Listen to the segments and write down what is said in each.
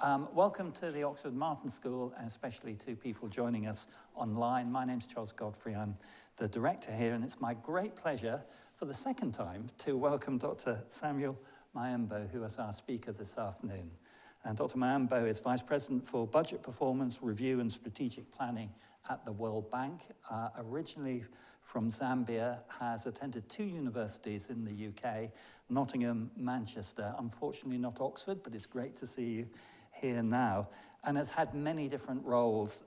Welcome to the Oxford Martin School, and especially to people joining us online. My name's Charles Godfrey. I'm the director here, and it's my great pleasure for the second time to welcome Dr. Samuel Maimbo, who is our speaker this afternoon. And Dr. Maimbo is Vice President for Budget Performance, Review and Strategic Planning at the World Bank. Originally from Zambia, has attended 2 universities in the UK, Nottingham, Manchester. Unfortunately not Oxford, but it's great to see you here now, and has had many different roles,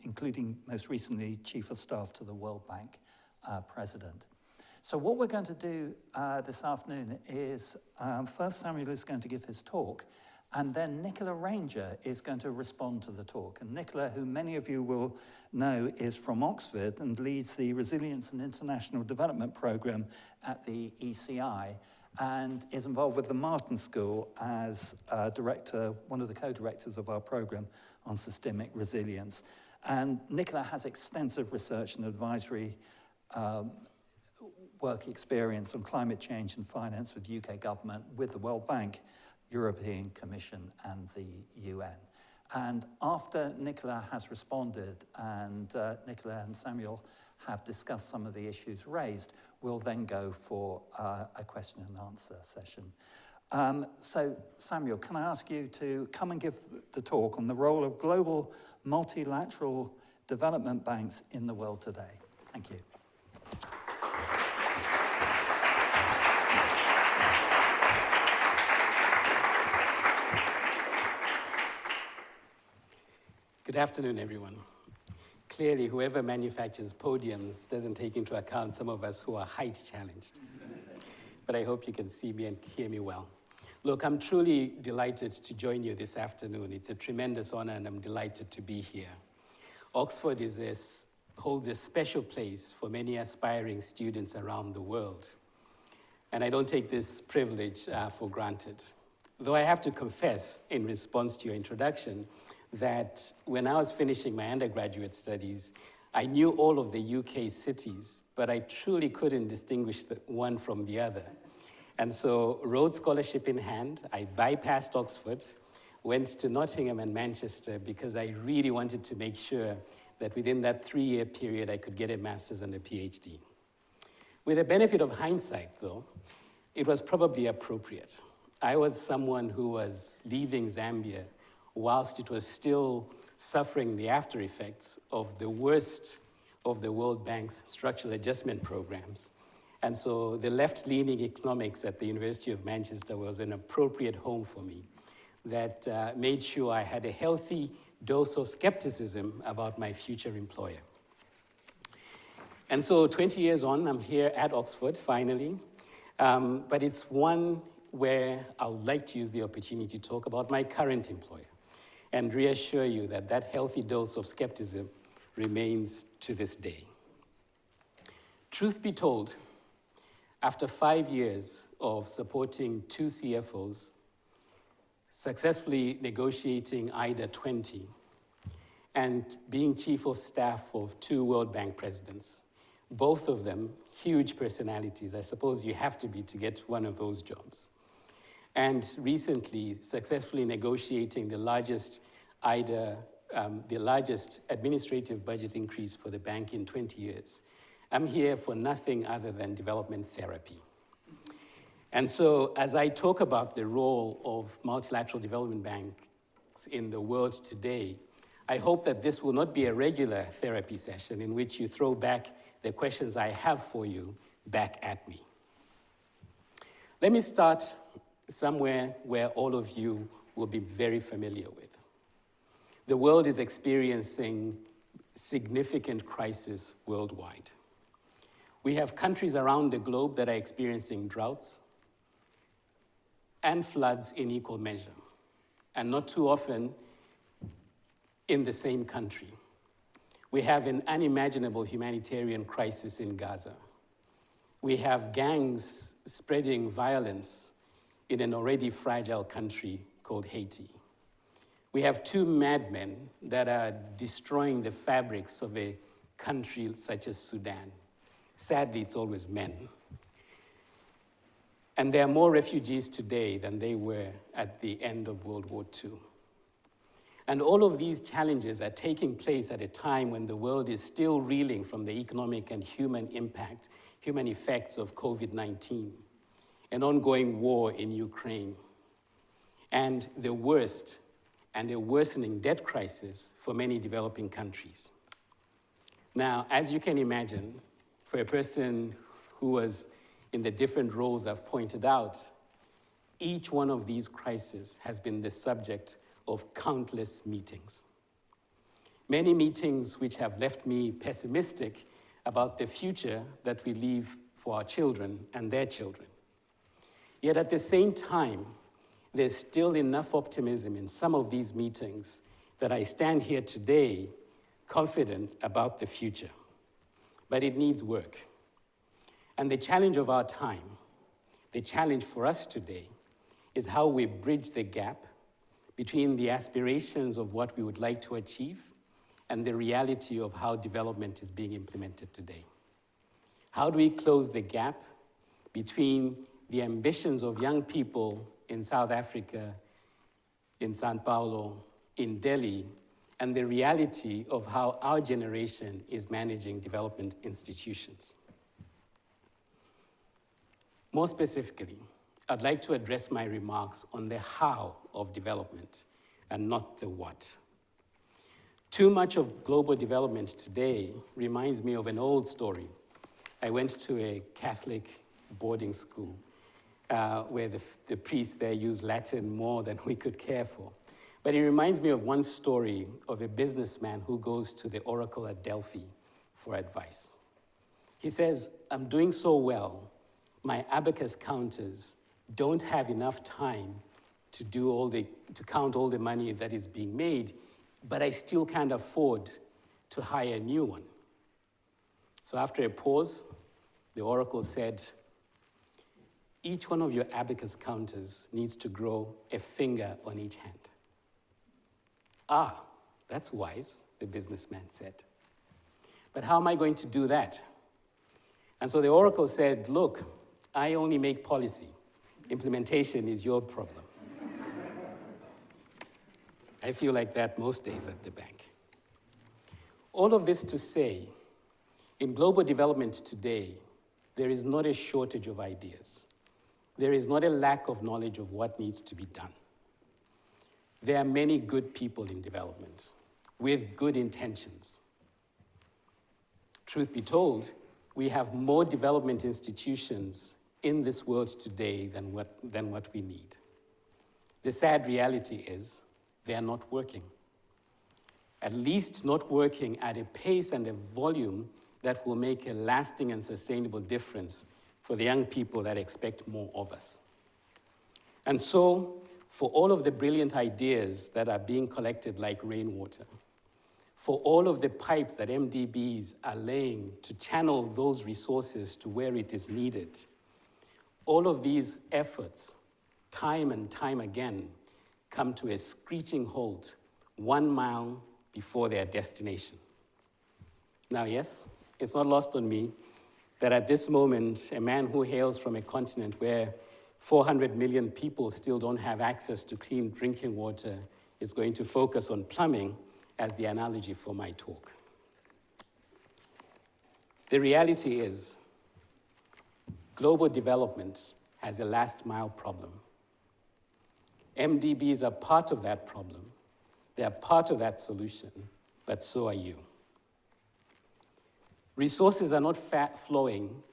including most recently Chief of Staff to the World Bank President. So what we're going to do this afternoon is, first Samuel is going to give his talk, and then Nicola Ranger is going to respond to the talk. And Nicola, who many of you will know, is from Oxford and leads the Resilience and International Development Programme at the ECI, and is involved with the Martin School as director, one of the co-directors of our programme on systemic resilience. And Nicola has extensive research and advisory work experience on climate change and finance with UK government, with the World Bank, European Commission and the UN. And after Nicola has responded, and Nicola and Samuel have discussed some of the issues raised, we'll then go for a question and answer session. So Samuel, can I ask you to come and give the talk on the role of global multilateral development banks in the world today? Thank you. Good afternoon, everyone. Clearly, whoever manufactures podiums doesn't take into account some of us who are height challenged. But I hope you can see me and hear me well. Look, I'm truly delighted to join you this afternoon. It's a tremendous honor, and I'm delighted to be here. Oxford holds a special place for many aspiring students around the world. And I don't take this privilege for granted. Though I have to confess, in response to your introduction, that when I was finishing my undergraduate studies, I knew all of the UK cities, but I truly couldn't distinguish the one from the other. And so, Rhodes Scholarship in hand, I bypassed Oxford, went to Nottingham and Manchester because I really wanted to make sure that within that 3-year period, I could get a master's and a PhD. With the benefit of hindsight, though, it was probably appropriate. I was someone who was leaving Zambia whilst it was still suffering the after effects of the worst of the World Bank's structural adjustment programs. And so the left-leaning economics at the University of Manchester was an appropriate home for me that made sure I had a healthy dose of skepticism about my future employer. And so 20 years on, I'm here at Oxford, finally, but it's one where I would like to use the opportunity to talk about my current employer and reassure you that that healthy dose of skepticism remains to this day. Truth be told, after 5 years of supporting 2 CFOs, successfully negotiating IDA 20, and being chief of staff of 2 World Bank presidents, both of them huge personalities. I suppose you have to be to get one of those jobs. And recently, successfully negotiating the largest the largest administrative budget increase for the bank in 20 years. I'm here for nothing other than development therapy. And so, as I talk about the role of multilateral development banks in the world today, I hope that this will not be a regular therapy session in which you throw back the questions I have for you back at me. Let me start somewhere where all of you will be very familiar with. The world is experiencing significant crisis worldwide. We have countries around the globe that are experiencing droughts and floods in equal measure, and not too often in the same country. We have an unimaginable humanitarian crisis in Gaza. We have gangs spreading violence in an already fragile country called Haiti. We have 2 madmen that are destroying the fabrics of a country such as Sudan. Sadly, it's always men. And there are more refugees today than they were at the end of World War II. And all of these challenges are taking place at a time when the world is still reeling from the economic and human impact, human effects of COVID-19, an ongoing war in Ukraine, and the worst and a worsening debt crisis for many developing countries. Now, as you can imagine, for a person who was in the different roles I've pointed out, each one of these crises has been the subject of countless meetings. Many meetings which have left me pessimistic about the future that we leave for our children and their children. Yet at the same time, there's still enough optimism in some of these meetings that I stand here today confident about the future. But it needs work. And the challenge of our time, the challenge for us today, is how we bridge the gap between the aspirations of what we would like to achieve and the reality of how development is being implemented today. How do we close the gap between the ambitions of young people in South Africa, in Sao Paulo, in Delhi, and the reality of how our generation is managing development institutions? More specifically, I'd like to address my remarks on the how of development and not the what. Too much of global development today reminds me of an old story. I went to a Catholic boarding school where the priests there use Latin more than we could care for. But it reminds me of one story of a businessman who goes to the oracle at Delphi for advice. He says, "I'm doing so well, my abacus counters don't have enough time to count all the money that is being made, but I still can't afford to hire a new one." So after a pause, the oracle said, "Each one of your abacus counters needs to grow a finger on each hand." "Ah, that's wise," the businessman said. "But how am I going to do that?" And so the oracle said, "Look, I only make policy. Implementation is your problem." I feel like that most days at the bank. All of this to say, in global development today, there is not a shortage of ideas. There is not a lack of knowledge of what needs to be done. There are many good people in development with good intentions. Truth be told, we have more development institutions in this world today than what we need. The sad reality is they are not working. At least not working at a pace and a volume that will make a lasting and sustainable difference for the young people that expect more of us. And so, for all of the brilliant ideas that are being collected like rainwater, for all of the pipes that MDBs are laying to channel those resources to where it is needed, all of these efforts, time and time again, come to a screeching halt 1 mile before their destination. Now, yes, it's not lost on me that at this moment, a man who hails from a continent where 400 million people still don't have access to clean drinking water is going to focus on plumbing as the analogy for my talk. The reality is, global development has a last mile problem. MDBs are part of that problem. They are part of that solution, but so are you. Resources are not flowing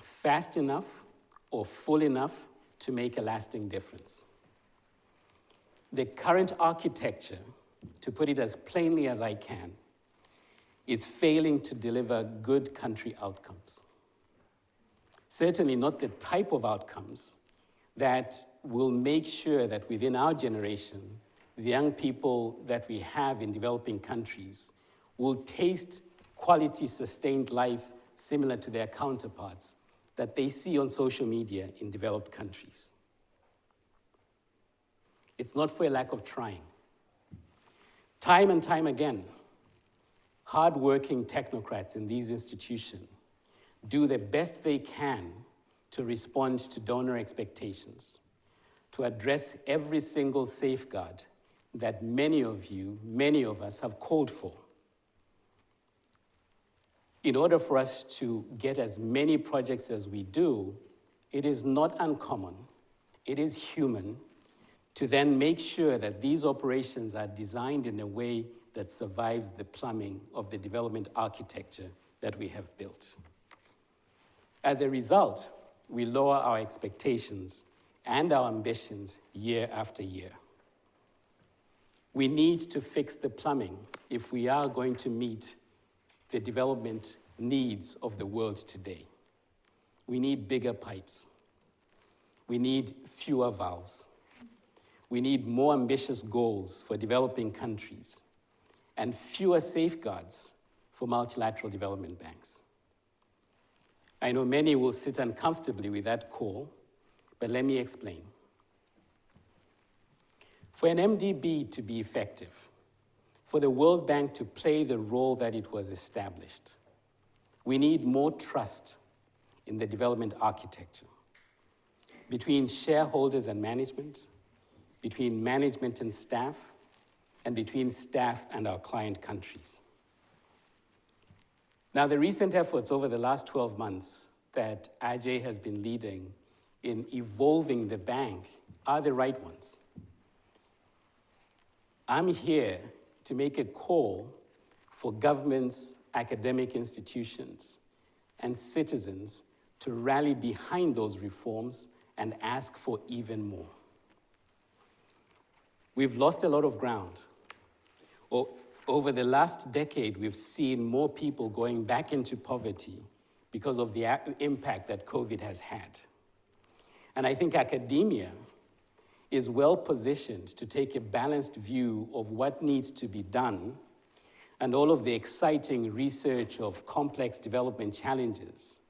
fast enough or full enough to make a lasting difference. The current architecture, to put it as plainly as I can, is failing to deliver good country outcomes. Certainly not the type of outcomes that will make sure that within our generation, the young people that we have in developing countries will taste quality, sustained life similar to their counterparts that they see on social media in developed countries. It's not for a lack of trying. Time and time again, hard-working technocrats in these institutions do the best they can to respond to donor expectations, to address every single safeguard that many of you, many of us have called for. In order for us to get as many projects as we do, it is not uncommon, it is human, to then make sure that these operations are designed in a way that survives the plumbing of the development architecture that we have built. As a result, we lower our expectations and our ambitions year after year. We need to fix the plumbing if we are going to meet the development needs of the world today. We need bigger pipes. We need fewer valves. We need more ambitious goals for developing countries and fewer safeguards for multilateral development banks. I know many will sit uncomfortably with that call, but let me explain. For an MDB to be effective, for the World Bank to play the role that it was established, we need more trust in the development architecture between shareholders and management, between management and staff, and between staff and our client countries. Now, the recent efforts over the last 12 months that Ajay has been leading in evolving the bank are the right ones. I'm here to make a call for governments, academic institutions, and citizens to rally behind those reforms and ask for even more. We've lost a lot of ground. Over the last decade, we've seen more people going back into poverty because of the impact that COVID has had. And I think academia is well positioned to take a balanced view of what needs to be done and all of the exciting research of complex development challenges,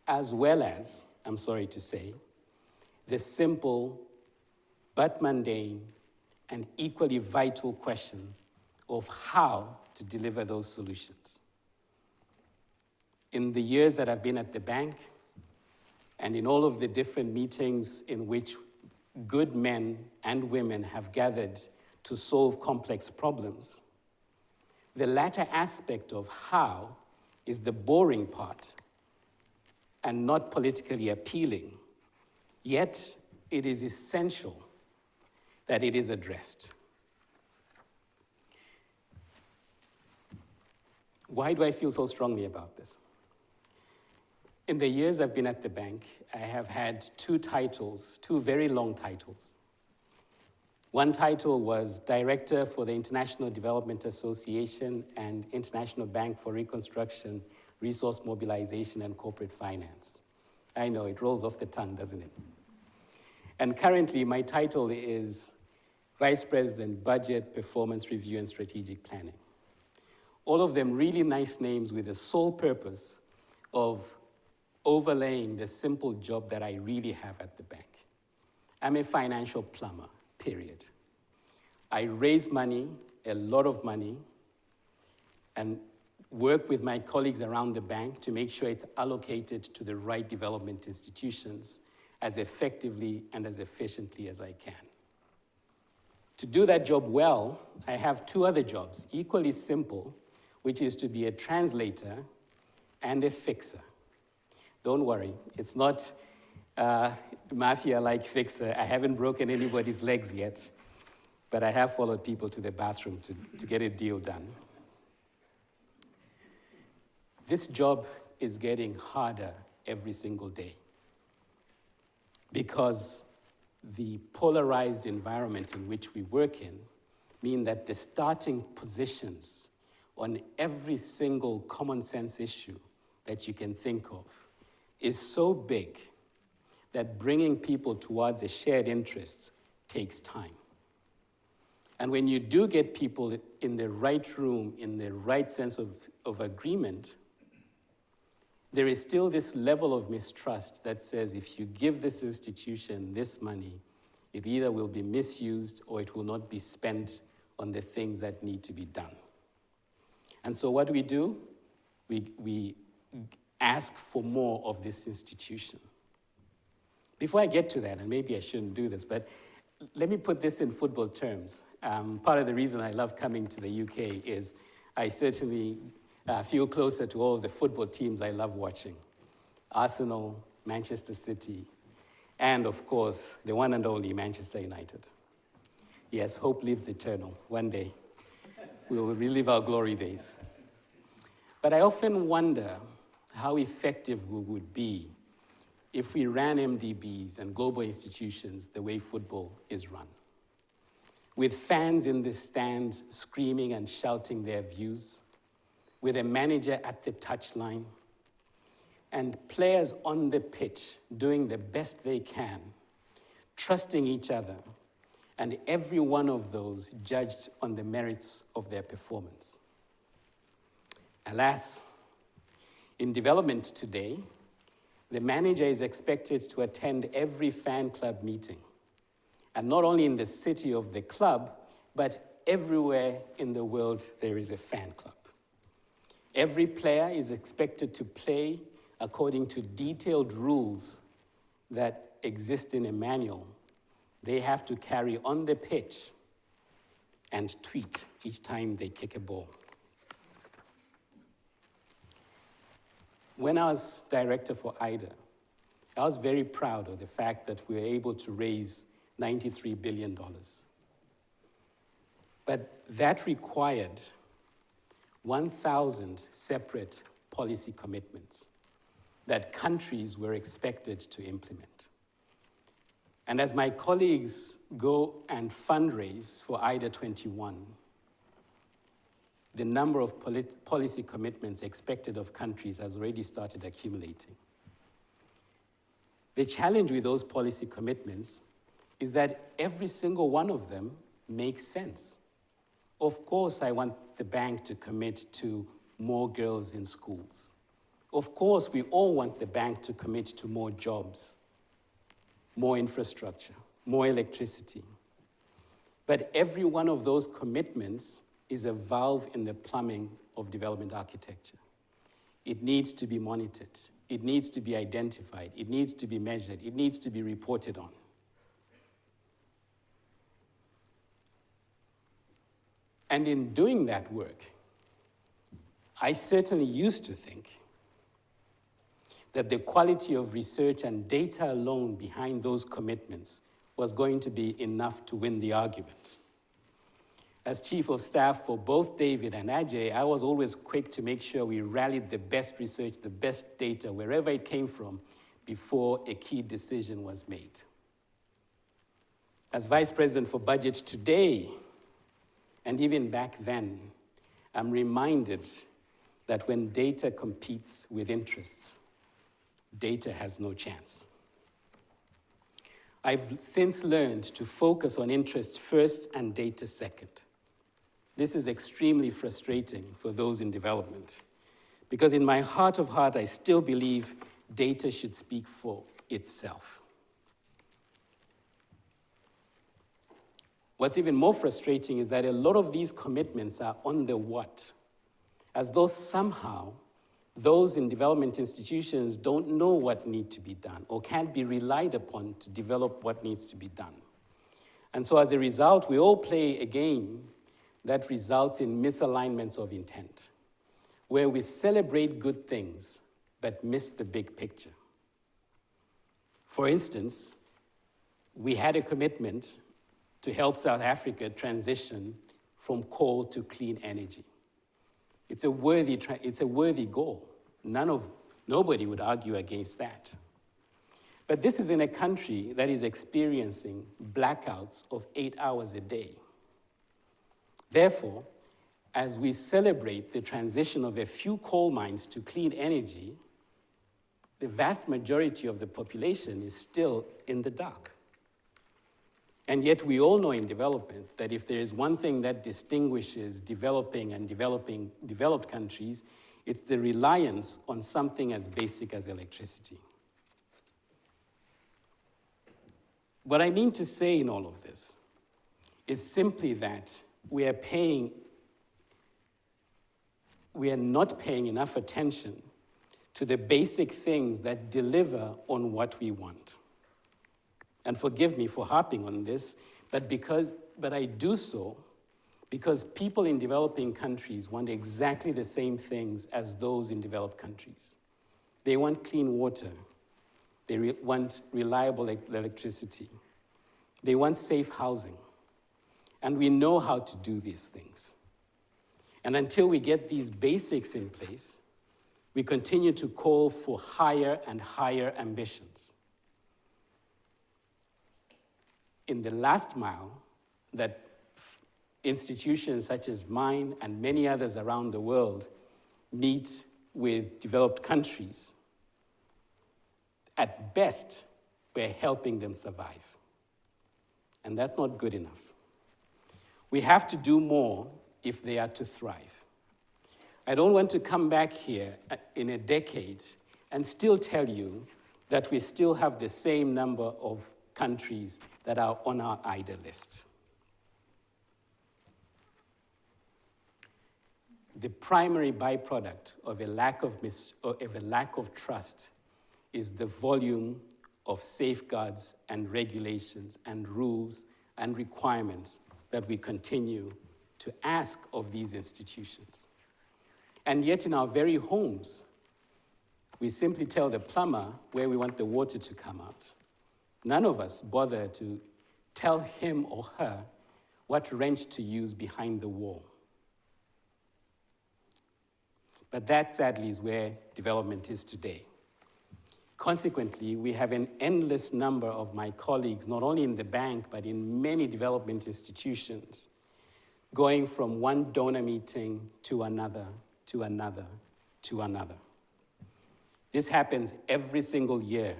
as well as, I'm sorry to say, the simple but mundane and equally vital question of how to deliver those solutions. In the years that I've been at the bank, and in all of the different meetings in which good men and women have gathered to solve complex problems, the latter aspect of how is the boring part and not politically appealing, yet it is essential that it is addressed. Why do I feel so strongly about this? In the years I've been at the bank, I have had two titles, two very long titles. One title was Director for the International Development Association and International Bank for Reconstruction, Resource Mobilization, and Corporate Finance. I know, it rolls off the tongue, doesn't it? And currently, my title is Vice President, Budget, Performance Review, and Strategic Planning. All of them really nice names with the sole purpose of overlaying the simple job that I really have at the bank. I'm a financial plumber, period. I raise money, a lot of money, and work with my colleagues around the bank to make sure it's allocated to the right development institutions as effectively and as efficiently as I can. To do that job well, I have two other jobs, equally simple, which is to be a translator and a fixer. Don't worry, it's not mafia-like fixer. I haven't broken anybody's legs yet, but I have followed people to the bathroom to get a deal done. This job is getting harder every single day because the polarized environment in which we work in mean that the starting positions on every single common sense issue that you can think of is so big that bringing people towards a shared interest takes time. And when you do get people in the right room, in the right sense of agreement, there is still this level of mistrust that says if you give this institution this money, it either will be misused or it will not be spent on the things that need to be done. And so what do? We ask for more of this institution. Before I get to that, and maybe I shouldn't do this, but let me put this in football terms. Part of the reason I love coming to the UK is I certainly feel closer to all of the football teams I love watching. Arsenal, Manchester City, and of course, the one and only Manchester United. Yes, hope lives eternal. One day, we will relive our glory days. But I often wonder how effective we would be if we ran MDBs and global institutions the way football is run, with fans in the stands screaming and shouting their views, with a manager at the touchline, and players on the pitch doing the best they can, trusting each other, and every one of those judged on the merits of their performance. Alas, in development today, the manager is expected to attend every fan club meeting, and not only in the city of the club, but everywhere in the world there is a fan club. Every player is expected to play according to detailed rules that exist in a manual they have to carry on the pitch and tweet each time they kick a ball. When I was director for IDA, I was very proud of the fact that we were able to raise $93 billion. But that required 1,000 separate policy commitments that countries were expected to implement. And as my colleagues go and fundraise for IDA 21, the number of policy commitments expected of countries has already started accumulating. The challenge with those policy commitments is that every single one of them makes sense. Of course, I want the bank to commit to more girls in schools. Of course, we all want the bank to commit to more jobs, more infrastructure, more electricity. But every one of those commitments is a valve in the plumbing of development architecture. It needs to be monitored. It needs to be identified. It needs to be measured. It needs to be reported on. And in doing that work, I certainly used to think that the quality of research and data alone behind those commitments was going to be enough to win the argument. As chief of staff for both David and Ajay, I was always quick to make sure we rallied the best research, the best data, wherever it came from, before a key decision was made. As Vice President for Budget today, and even back then, I'm reminded that when data competes with interests, data has no chance. I've since learned to focus on interests first and data second. This is extremely frustrating for those in development, because in my heart of heart, I still believe data should speak for itself. What's even more frustrating is that a lot of these commitments are on the what, as though somehow those in development institutions don't know what needs to be done or can't be relied upon to develop what needs to be done. And so as a result, we all play a game that results in misalignments of intent, where we celebrate good things but miss the big picture. For instance, we had a commitment to help South Africa transition from coal to clean energy. It's a worthy goal. Nobody would argue against that. But this is in a country that is experiencing blackouts of 8 hours a day. Therefore, as we celebrate the transition of a few coal mines to clean energy, the vast majority of the population is still in the dark. And yet we all know in development that if there is one thing that distinguishes developing and developed countries, it's the reliance on something as basic as electricity. What I mean to say in all of this is simply that we are not paying enough attention to the basic things that deliver on what we want. And forgive me for harping on this, but because but I do so because people in developing countries want exactly the same things as those in developed countries. They want clean water. They want reliable electricity. They want safe housing. And we know how to do these things. And until we get these basics in place, we continue to call for higher and higher ambitions. In the last mile, that institutions such as mine and many others around the world meet with developed countries, at best, we're helping them survive. And that's not good enough. We have to do more if they are to thrive. I don't want to come back here in a decade and still tell you that we still have the same number of countries that are on our IDA list. The primary byproduct of a lack of trust is the volume of safeguards and regulations and rules and requirements that we continue to ask of these institutions. And yet in our very homes, we simply tell the plumber where we want the water to come out. None of us bother to tell him or her what wrench to use behind the wall. But that, sadly, is where development is today. Consequently, we have an endless number of my colleagues, not only in the bank, but in many development institutions, going from one donor meeting to another, to another, to another. This happens every single year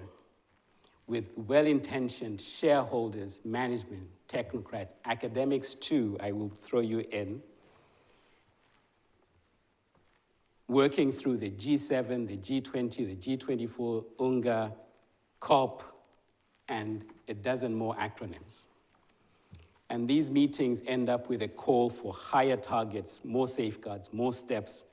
with well-intentioned shareholders, management, technocrats, academics too, I will throw you in, working through the G7, the G20, the G24, UNGA, COP, and a dozen more acronyms. And these meetings end up with a call for higher targets, more safeguards, more steps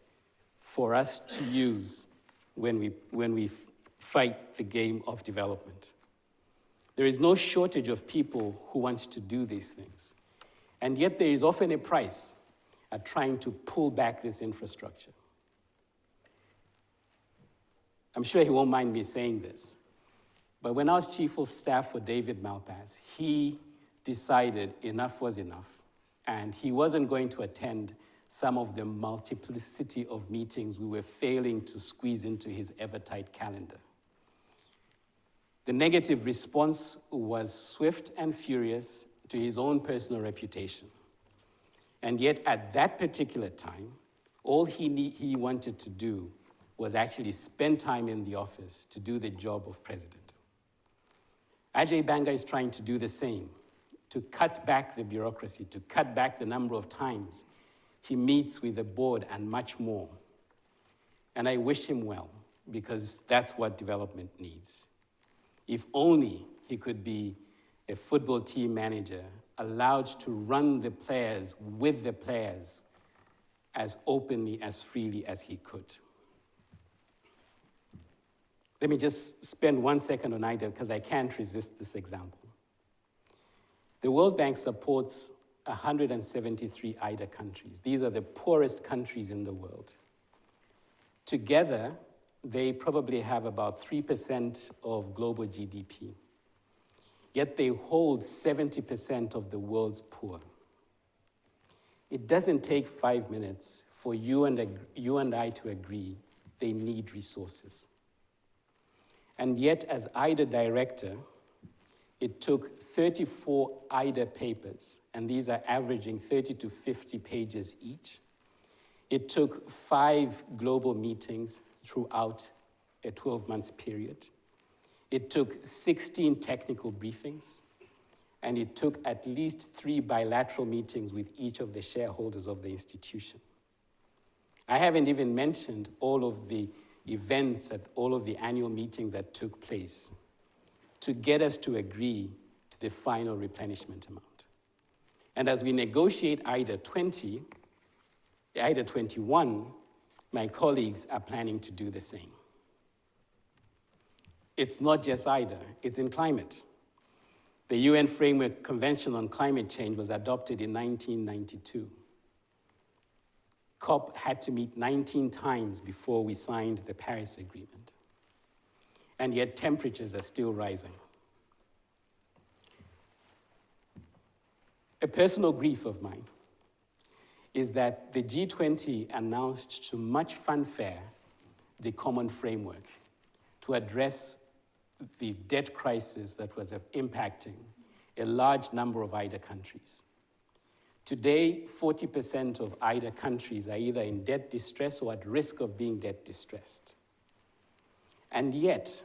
for us to use when we fight the game of development. There is no shortage of people who want to do these things. And yet there is often a price at trying to pull back this infrastructure. I'm sure he won't mind me saying this, but when I was chief of staff for David Malpass, he decided enough was enough, and he wasn't going to attend some of the multiplicity of meetings we were failing to squeeze into his ever-tight calendar. The negative response was swift and furious to his own personal reputation. And yet, at that particular time, all he wanted to do was actually spend time in the office to do the job of president. Ajay Banga is trying to do the same, to cut back the bureaucracy, to cut back the number of times he meets with the board and much more. And I wish him well, because that's what development needs. If only he could be a football team manager, allowed to run the players with the players as openly, as freely as he could. Let me just spend 1 second on IDA, because I can't resist this example. The World Bank supports 173 IDA countries. These are the poorest countries in the world. Together, they probably have about 3% of global GDP. Yet they hold 70% of the world's poor. It doesn't take 5 minutes for you and I to agree they need resources. And yet, as IDA director, it took 34 IDA papers, and these are averaging 30 to 50 pages each. It took 5 global meetings throughout a 12-month period. It took 16 technical briefings, and it took at least 3 bilateral meetings with each of the shareholders of the institution. I haven't even mentioned all of the events at all of the annual meetings that took place to get us to agree to the final replenishment amount. And as we negotiate IDA 20, IDA 21, my colleagues are planning to do the same. It's not just IDA, it's in climate. The UN Framework Convention on Climate Change was adopted in 1992. COP had to meet 19 times before we signed the Paris Agreement. And yet temperatures are still rising. A personal grief of mine is that the G20 announced to much fanfare the common framework to address the debt crisis that was impacting a large number of IDA countries. Today, 40% of IDA countries are either in debt distress or at risk of being debt distressed. And yet,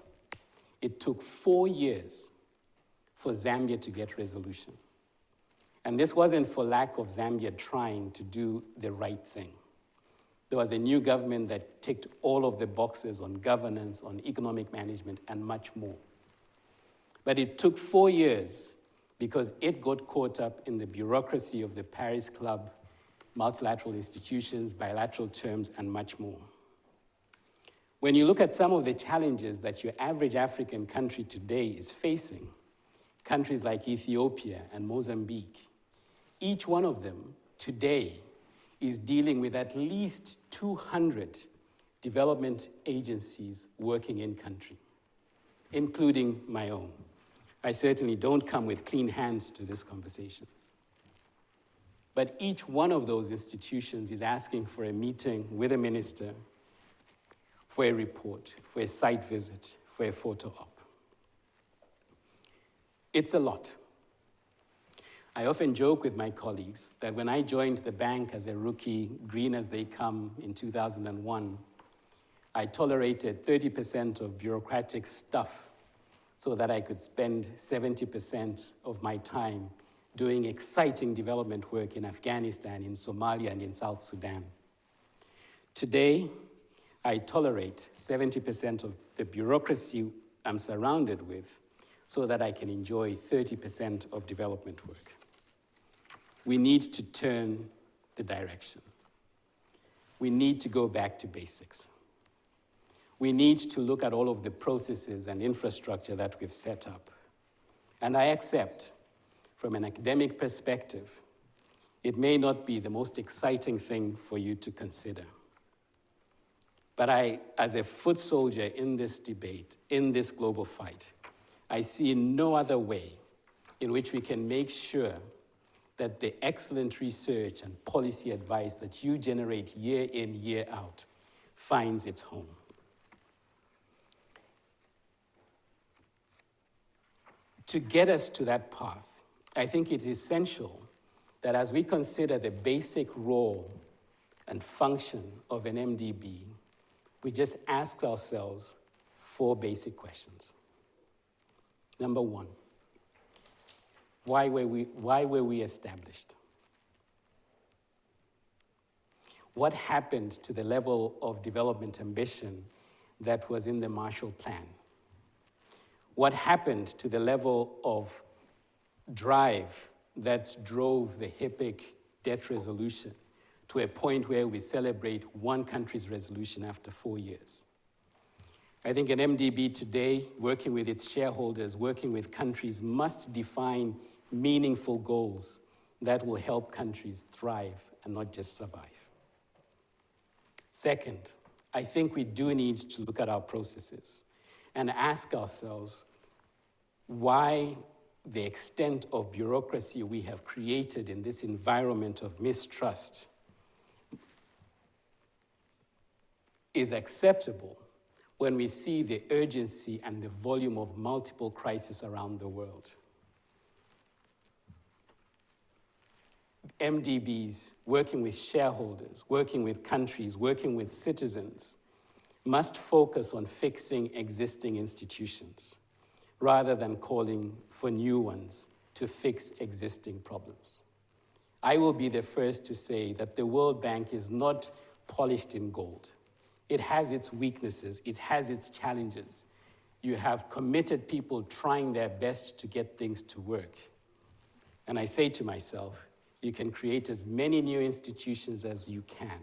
it took 4 years for Zambia to get resolution. And this wasn't for lack of Zambia trying to do the right thing. There was a new government that ticked all of the boxes on governance, on economic management, and much more. But it took 4 years because it got caught up in the bureaucracy of the Paris Club, multilateral institutions, bilateral terms, and much more. When you look at some of the challenges that your average African country today is facing, countries like Ethiopia and Mozambique, each one of them today is dealing with at least 200 development agencies working in country, including my own. I certainly don't come with clean hands to this conversation. But each one of those institutions is asking for a meeting with a minister, for a report, for a site visit, for a photo op. It's a lot. I often joke with my colleagues that when I joined the bank as a rookie, green as they come in 2001, I tolerated 30% of bureaucratic stuff so that I could spend 70% of my time doing exciting development work in Afghanistan, in Somalia, and in South Sudan. Today, I tolerate 70% of the bureaucracy I'm surrounded with so that I can enjoy 30% of development work. We need to turn the direction. We need to go back to basics. We need to look at all of the processes and infrastructure that we've set up. And I accept, from an academic perspective, it may not be the most exciting thing for you to consider. But I, as a foot soldier in this debate, in this global fight, I see no other way in which we can make sure that the excellent research and policy advice that you generate year in, year out finds its home. To get us to that path, I think it's essential that as we consider the basic role and function of an MDB, we just ask ourselves 4 basic questions. Number 1, why were we established? What happened to the level of development ambition that was in the Marshall Plan? What happened to the level of drive that drove the HIPC debt resolution to a point where we celebrate one country's resolution after 4 years? I think an MDB today, working with its shareholders, working with countries, must define meaningful goals that will help countries thrive and not just survive. Second, I think we do need to look at our processes and ask ourselves why the extent of bureaucracy we have created in this environment of mistrust is acceptable when we see the urgency and the volume of multiple crises around the world. MDBs, working with shareholders, working with countries, working with citizens, must focus on fixing existing institutions rather than calling for new ones to fix existing problems. I will be the first to say that the World Bank is not polished in gold. It has its weaknesses, it has its challenges. You have committed people trying their best to get things to work. And I say to myself, you can create as many new institutions as you can,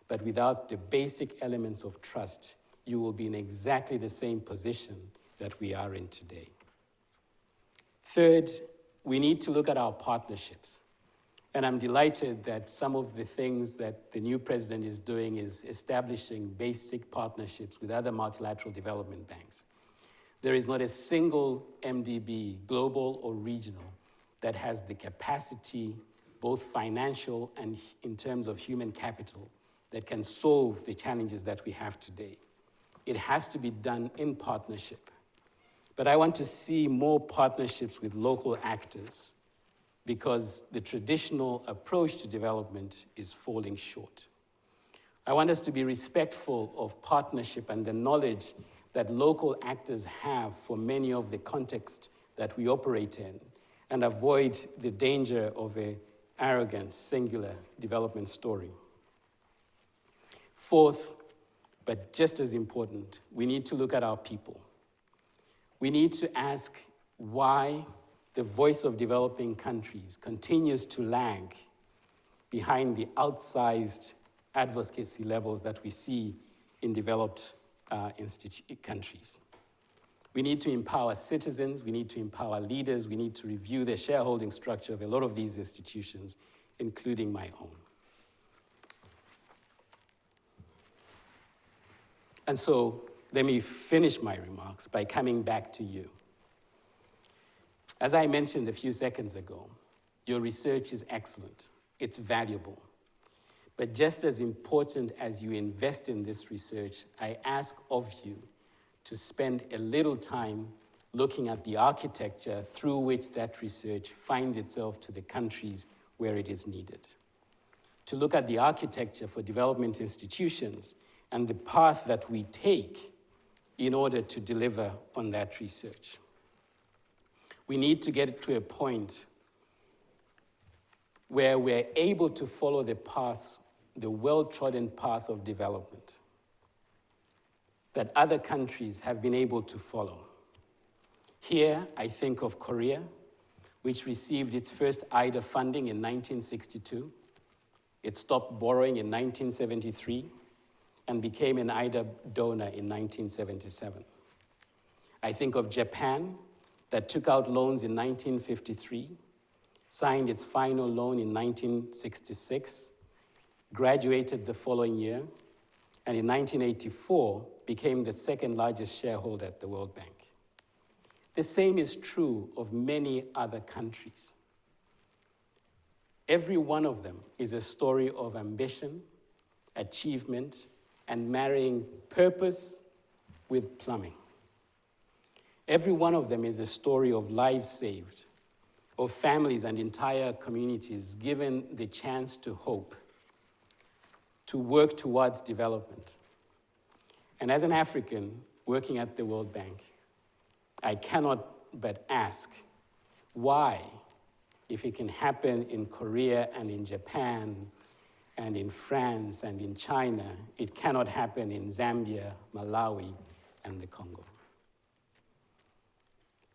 but without the basic elements of trust, you will be in exactly the same position that we are in today. Third, we need to look at our partnerships. And I'm delighted that some of the things that the new president is doing is establishing basic partnerships with other multilateral development banks. There is not a single MDB, global or regional, that has the capacity, both financial and in terms of human capital, that can solve the challenges that we have today. It has to be done in partnership. But I want to see more partnerships with local actors, because the traditional approach to development is falling short. I want us to be respectful of partnership and the knowledge that local actors have for many of the contexts that we operate in, and avoid the danger of an arrogant, singular development story. Fourth, but just as important, we need to look at our people. We need to ask why the voice of developing countries continues to lag behind the outsized advocacy levels that we see in developed countries. We need to empower citizens, we need to empower leaders, we need to review the shareholding structure of a lot of these institutions, including my own. And so, let me finish my remarks by coming back to you. As I mentioned a few seconds ago, your research is excellent, it's valuable. But just as important as you invest in this research, I ask of you to spend a little time looking at the architecture through which that research finds itself to the countries where it is needed. To look at the architecture for development institutions and the path that we take in order to deliver on that research. We need to get to a point where we're able to follow the paths, the well-trodden path of development that other countries have been able to follow. Here, I think of Korea, which received its first IDA funding in 1962. It stopped borrowing in 1973 and became an IDA donor in 1977. I think of Japan, that took out loans in 1953, signed its final loan in 1966, graduated the following year, and in 1984 became the second largest shareholder at the World Bank. The same is true of many other countries. Every one of them is a story of ambition, achievement, and marrying purpose with plumbing. Every one of them is a story of lives saved, of families and entire communities given the chance to hope, to work towards development. And as an African working at the World Bank, I cannot but ask, why, if it can happen in Korea and in Japan and in France and in China, it cannot happen in Zambia, Malawi, and the Congo?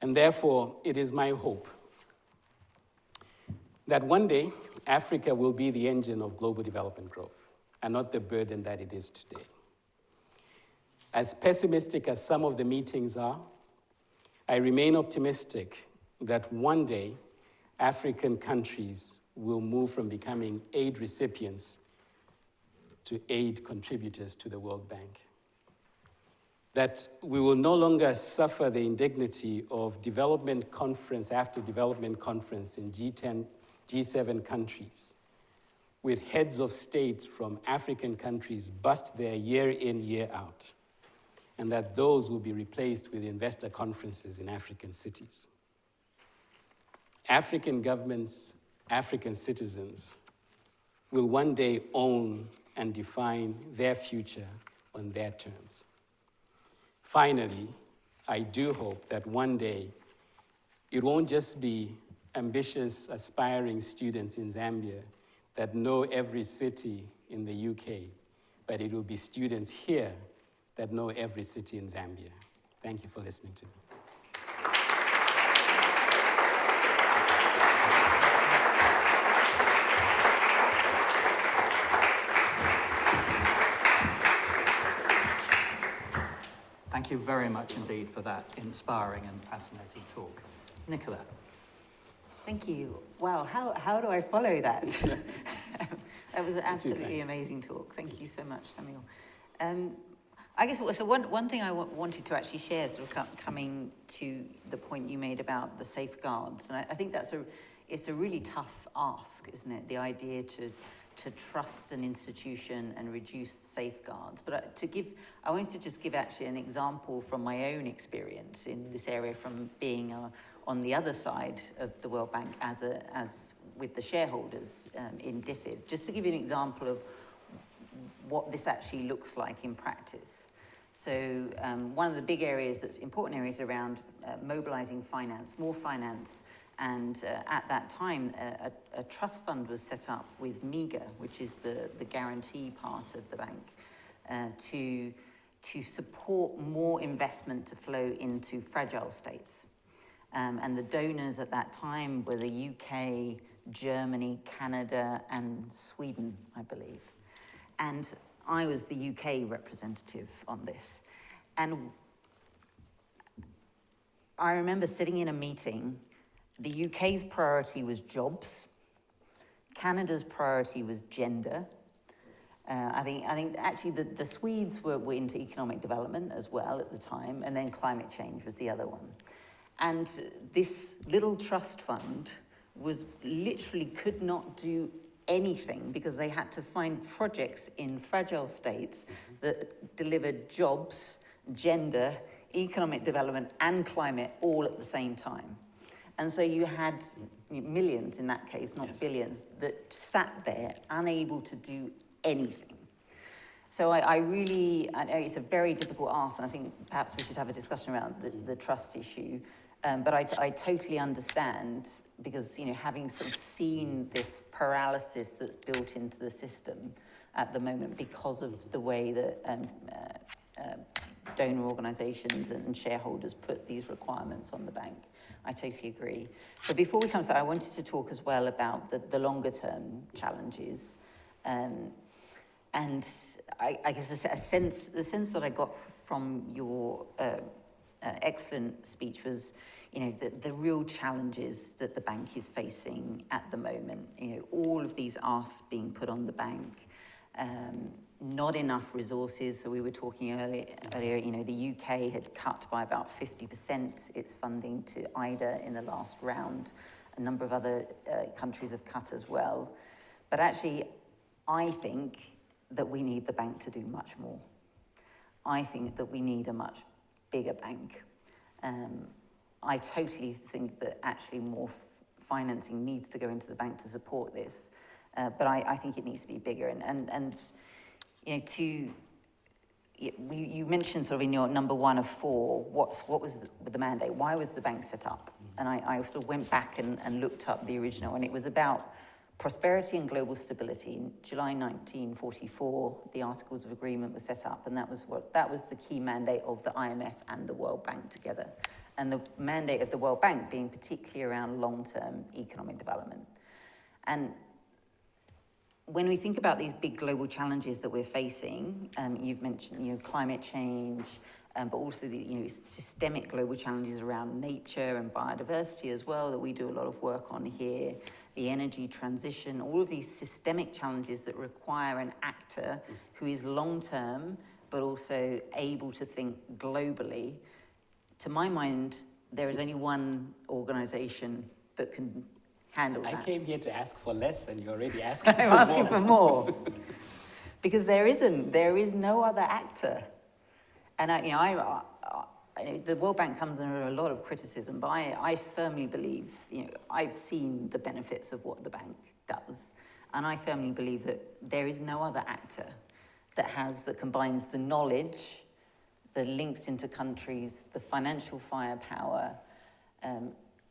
And therefore, it is my hope that one day, Africa will be the engine of global development growth, and not the burden that it is today. As pessimistic as some of the meetings are, I remain optimistic that one day, African countries will move from becoming aid recipients to aid contributors to the World Bank. That we will no longer suffer the indignity of development conference after development conference in G10, G7 countries, with heads of states from African countries bust there year in, year out, and that those will be replaced with investor conferences in African cities. African governments, African citizens will one day own and define their future on their terms. Finally, I do hope that one day it won't just be ambitious, aspiring students in Zambia that know every city in the UK, but it will be students here that know every city in Zambia. Thank you for listening to me. Thank you very much indeed for that inspiring and fascinating talk. Nicola. Thank you. Wow, how do I follow that? That was an absolutely amazing talk. Thank you so much, Samuel. I guess so. One thing I wanted to actually share, sort of coming to the point you made about the safeguards, and I think it's a really tough ask, isn't it? The idea to trust an institution and reduce safeguards. But I wanted to just give actually an example from my own experience in this area, from being on the other side of the World Bank as with the shareholders in DFID, just to give you an example of what this actually looks like in practice. So one of the big areas that's important areas around mobilizing finance, more finance, and at that time a trust fund was set up with MEGA, which is the guarantee part of the bank, to support more investment to flow into fragile states. And the donors at that time were the UK, Germany, Canada, and Sweden, I believe. And I was the UK representative on this. And I remember sitting in a meeting. The UK's priority was jobs. Canada's priority was gender. I think actually the Swedes were into economic development as well at the time, and then climate change was the other one. And this little trust fund was literally could not do anything because they had to find projects in fragile states that delivered jobs, gender, economic development, and climate all at the same time. And so you had millions in that case, not billions, that sat there unable to do anything. So I know it's a very difficult ask, and I think perhaps we should have a discussion around the trust issue. But I totally understand, because having sort of seen this paralysis that's built into the system at the moment because of the way that donor organisations and shareholders put these requirements on the bank. I totally agree. But before we come to that, I wanted to talk as well about the longer term challenges. And I guess the sense that I got from your excellent speech was, the real challenges that the bank is facing at the moment. All of these asks being put on the bank, not enough resources. So we were talking earlier, the UK had cut by about 50% its funding to IDA in the last round. A number of other countries have cut as well. But actually, I think that we need the bank to do much more. I think that we need a much bigger bank. I totally think that actually more financing needs to go into the bank to support this. But I think it needs to be bigger. You mentioned sort of in your number 1 of 4, what was the mandate? Why was the bank set up? And I sort of went back and looked up the original, and it was about prosperity and global stability. In July 1944, the Articles of Agreement were set up, and that was the key mandate of the IMF and the World Bank together. And the mandate of the World Bank being particularly around long-term economic development. And when we think about these big global challenges that we're facing, you've mentioned, climate change, but also the, systemic global challenges around nature and biodiversity as well, that we do a lot of work on here, the energy transition, all of these systemic challenges that require an actor who is long-term, but also able to think globally. To my mind, there is only one organization that can handle that. I came here to ask for less, and you're already asking for more. I'm asking for more. Because there is no other actor. And the World Bank comes under a lot of criticism, but I firmly believe, I've seen the benefits of what the bank does, and I firmly believe that there is no other actor that combines the knowledge, the links into countries, the financial firepower,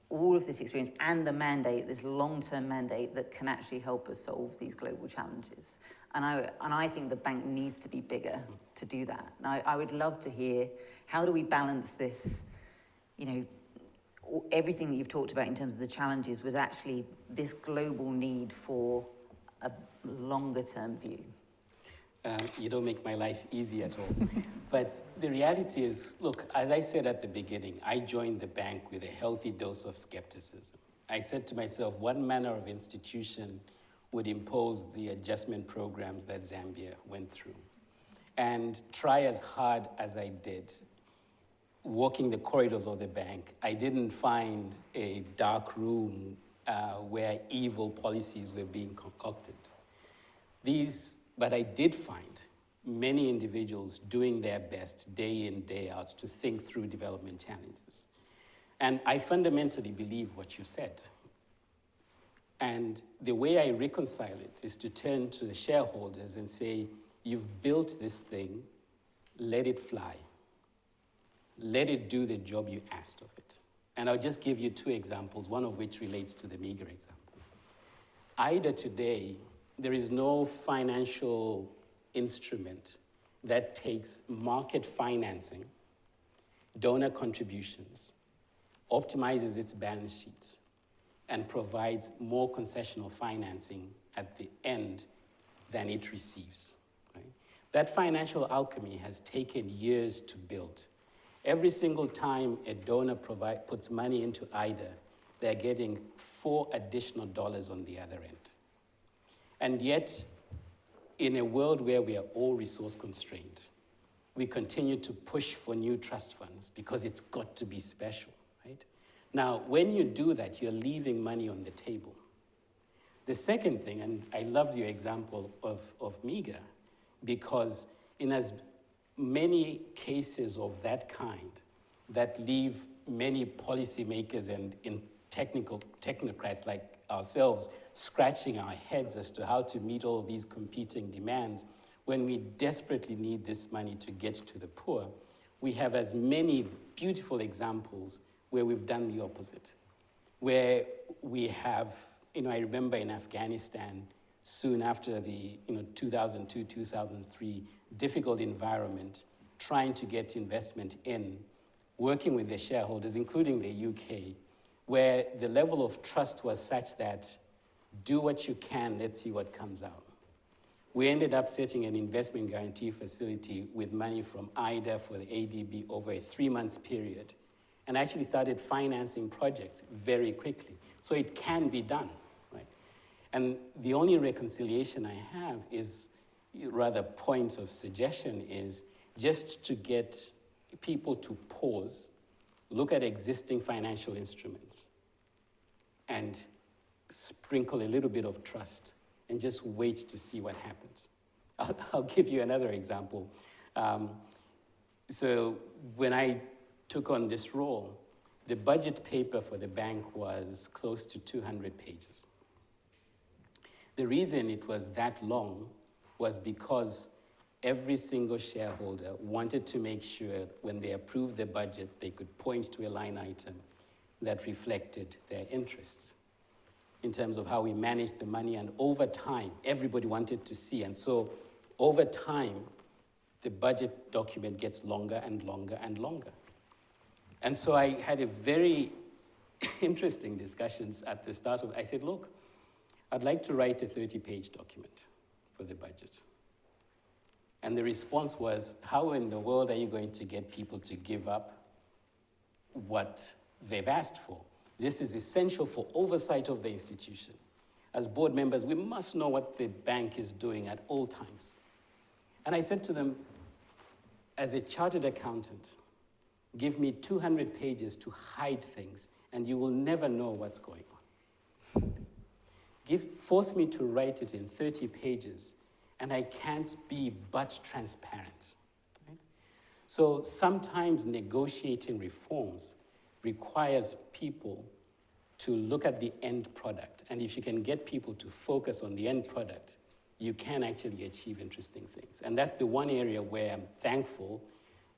all of this experience, and the mandate, this long-term mandate that can actually help us solve these global challenges. And I think the bank needs to be bigger to do that. And I would love to hear, how do we balance this, everything that you've talked about in terms of the challenges with actually this global need for a longer-term view? You don't make my life easy at all. But the reality is, look, as I said at the beginning, I joined the bank with a healthy dose of skepticism. I said to myself, what manner of institution would impose the adjustment programs that Zambia went through? And try as hard as I did, walking the corridors of the bank, I didn't find a dark room where evil policies were being concocted. But I did find many individuals doing their best day in, day out to think through development challenges. And I fundamentally believe what you said. And the way I reconcile it is to turn to the shareholders and say, you've built this thing, let it fly. Let it do the job you asked of it. And I'll just give you two examples, one of which relates to the meager example. Either today, there is no financial instrument that takes market financing, donor contributions, optimizes its balance sheets, and provides more concessional financing at the end than it receives. Right? That financial alchemy has taken years to build. Every single time a donor puts money into IDA, they're getting $4 additional on the other end. And yet, in a world where we are all resource constrained, we continue to push for new trust funds because it's got to be special, right? Now, when you do that, you're leaving money on the table. The second thing, and I loved your example of meager, because in as many cases of that kind that leave many policymakers and technocrats like ourselves scratching our heads as to how to meet all of these competing demands, when we desperately need this money to get to the poor, we have as many beautiful examples where we've done the opposite. Where we have, I remember in Afghanistan, soon after the 2002, 2003 difficult environment, trying to get investment in, working with the shareholders, including the UK, where the level of trust was such that do what you can, let's see what comes out. We ended up setting an investment guarantee facility with money from IDA for the ADB over a 3-month period, and actually started financing projects very quickly. So it can be done, right? And the only reconciliation I have is, rather point of suggestion is just to get people to pause, look at existing financial instruments, and sprinkle a little bit of trust, and just wait to see what happens. I'll give you another example. So when I took on this role, the budget paper for the bank was close to 200 pages. The reason it was that long was because every single shareholder wanted to make sure when they approved the budget, they could point to a line item that reflected their interests in terms of how we managed the money. And over time, everybody wanted to see. And so over time, the budget document gets longer and longer and longer. And so I had a very interesting discussions at the start of it. I said, look, I'd like to write a 30-page document for the budget. And the response was, how in the world are you going to get people to give up what they've asked for? This is essential for oversight of the institution. As board members, we must know what the bank is doing at all times. And I said to them, as a chartered accountant, give me 200 pages to hide things, and you will never know what's going on. Force me to write it in 30 pages, and I can't be but transparent. Right? So sometimes negotiating reforms requires people to look at the end product. And if you can get people to focus on the end product, you can actually achieve interesting things. And that's the one area where I'm thankful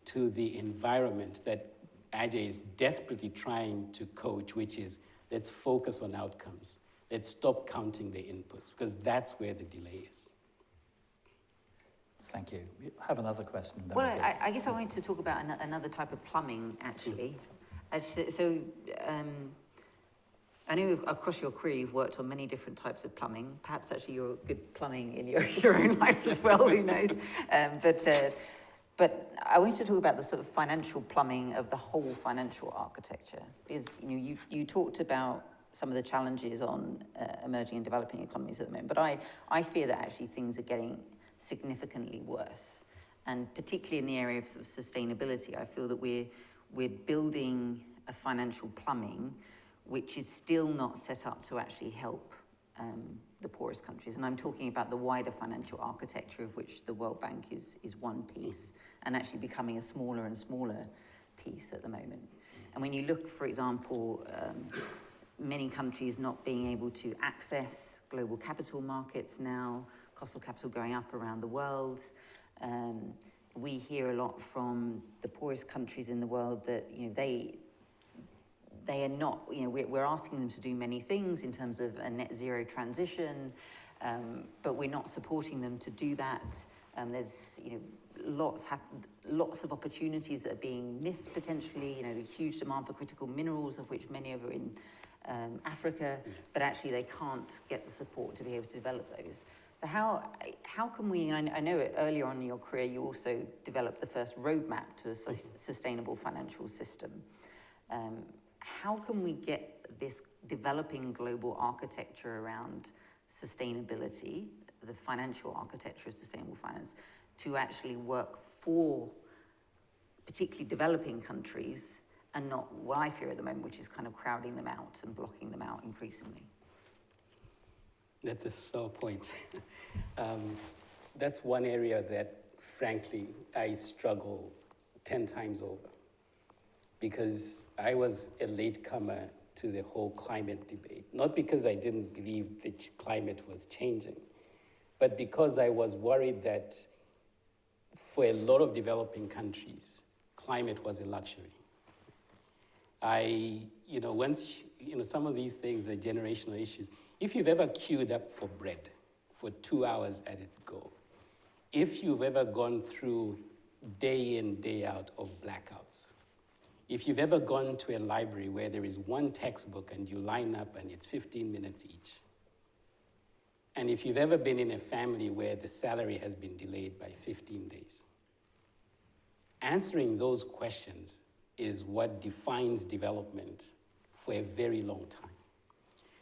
to the environment that Ajay is desperately trying to coach, which is let's focus on outcomes. Let's stop counting the inputs, because that's where the delay is. Thank you. You have another question? Well, I guess I wanted to talk about another type of plumbing, actually. I know across your career you've worked on many different types of plumbing. Perhaps actually you're good plumbing in your own life as well, who knows? But I wanted to talk about the sort of financial plumbing of the whole financial architecture. Because you talked about some of the challenges on emerging and developing economies at the moment, but I fear that actually things are getting significantly worse. And particularly in the area of, sort of sustainability, I feel that we're building a financial plumbing which is still not set up to actually help the poorest countries. And I'm talking about the wider financial architecture, of which the World Bank is one piece, and actually becoming a smaller and smaller piece at the moment. And when you look, for example, many countries not being able to access global capital markets now, cost of capital going up around the world. We hear a lot from the poorest countries in the world that they are not, we're asking them to do many things in terms of a net zero transition, but we're not supporting them to do that. There's lots of opportunities that are being missed potentially. The huge demand for critical minerals, of which many are in Africa, but actually they can't get the support to be able to develop those. So how can we, and I know earlier on in your career you also developed the first roadmap to a sustainable financial system. How can we get this developing global architecture around sustainability, the financial architecture of sustainable finance, to actually work for particularly developing countries and not what I fear at the moment, which is kind of crowding them out and blocking them out increasingly? That's a sore point. That's one area that, frankly, I struggle 10 times over. Because I was a latecomer to the whole climate debate. Not because I didn't believe the climate was changing, but because I was worried that for a lot of developing countries, climate was a luxury. Some of these things are generational issues. If you've ever queued up for bread for 2 hours at a go, if you've ever gone through day in, day out of blackouts, if you've ever gone to a library where there is one textbook and you line up and it's 15 minutes each, and if you've ever been in a family where the salary has been delayed by 15 days, answering those questions is what defines development for a very long time.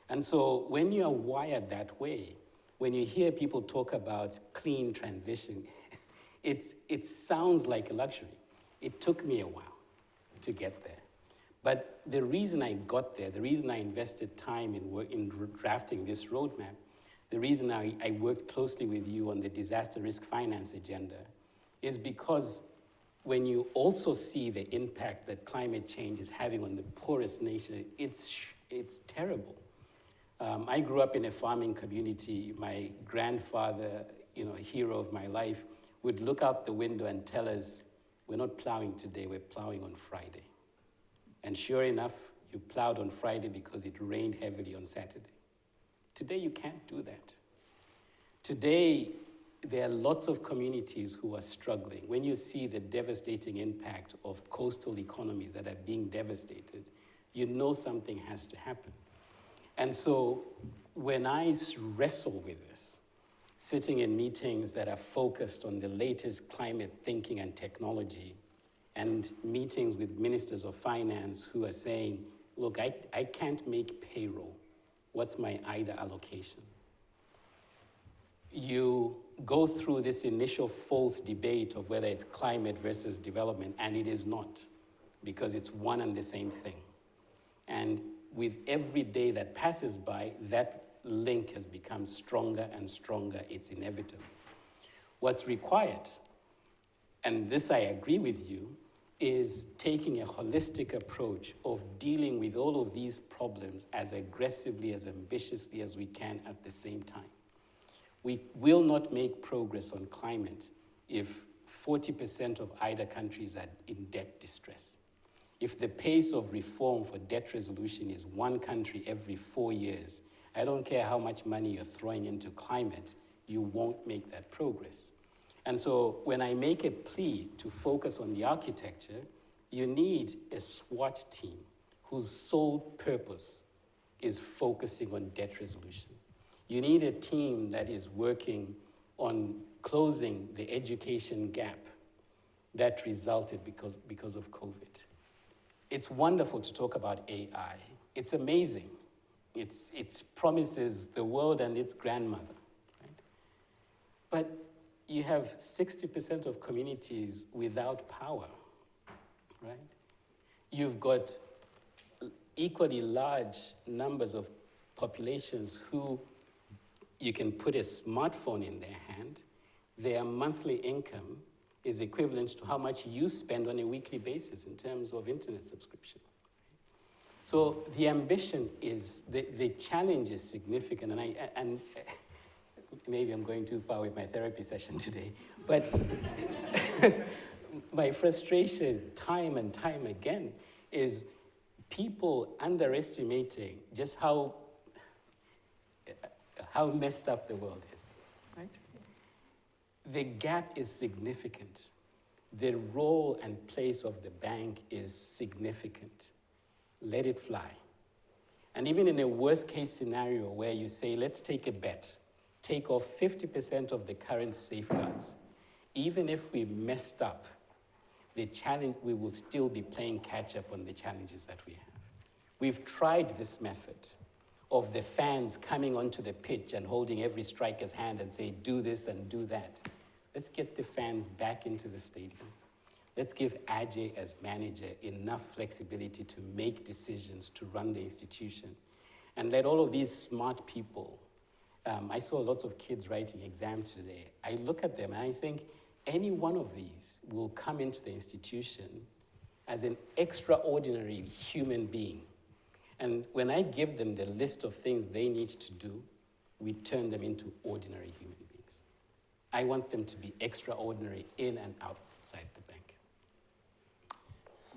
And so when you are wired that way, when you hear people talk about clean transition, it sounds like a luxury. It took me a while to get there. But the reason I got there, the reason I invested time in drafting this roadmap, the reason I worked closely with you on the disaster risk finance agenda is because when you also see the impact that climate change is having on the poorest nation, it's terrible. I grew up in a farming community. My grandfather, hero of my life, would look out the window and tell us, we're not plowing today, we're plowing on Friday. And sure enough, you plowed on Friday because it rained heavily on Saturday. Today, you can't do that. Today, there are lots of communities who are struggling. When you see the devastating impact of coastal economies that are being devastated, you know something has to happen. And so when I wrestle with this, sitting in meetings that are focused on the latest climate thinking and technology, and meetings with ministers of finance who are saying, look, I can't make payroll. What's my IDA allocation? You go through this initial false debate of whether it's climate versus development, and it is not, because it's one and the same thing. And with every day that passes by, that link has become stronger and stronger. It's inevitable. What's required, and this I agree with you, is taking a holistic approach of dealing with all of these problems as aggressively, as ambitiously as we can at the same time. We will not make progress on climate if 40% of IDA countries are in debt distress. If the pace of reform for debt resolution is one country every 4 years, I don't care how much money you're throwing into climate, you won't make that progress. And so when I make a plea to focus on the architecture, you need a SWAT team whose sole purpose is focusing on debt resolution. You need a team that is working on closing the education gap that resulted because of COVID. It's wonderful to talk about AI. It's amazing. It promises the world and its grandmother, right? But you have 60% of communities without power, right? You've got equally large numbers of populations who you can put a smartphone in their hand. Their monthly income is equivalent to how much you spend on a weekly basis in terms of internet subscription. So the ambition is, the challenge is significant, and maybe I'm going too far with my therapy session today, but my frustration time and time again is people underestimating just how messed up the world is, right? The gap is significant. The role and place of the bank is significant. Let it fly. And even in a worst case scenario where you say, let's take a bet, take off 50% of the current safeguards, even if we messed up, the challenge, we will still be playing catch up on the challenges that we have. We've tried this method of the fans coming onto the pitch and holding every striker's hand and say, do this and do that. Let's get the fans back into the stadium. Let's give Ajay as manager enough flexibility to make decisions to run the institution. And let all of these smart people, I saw lots of kids writing exams today. I look at them and I think any one of these will come into the institution as an extraordinary human being. And when I give them the list of things they need to do, we turn them into ordinary human beings. I want them to be extraordinary in and outside the bank.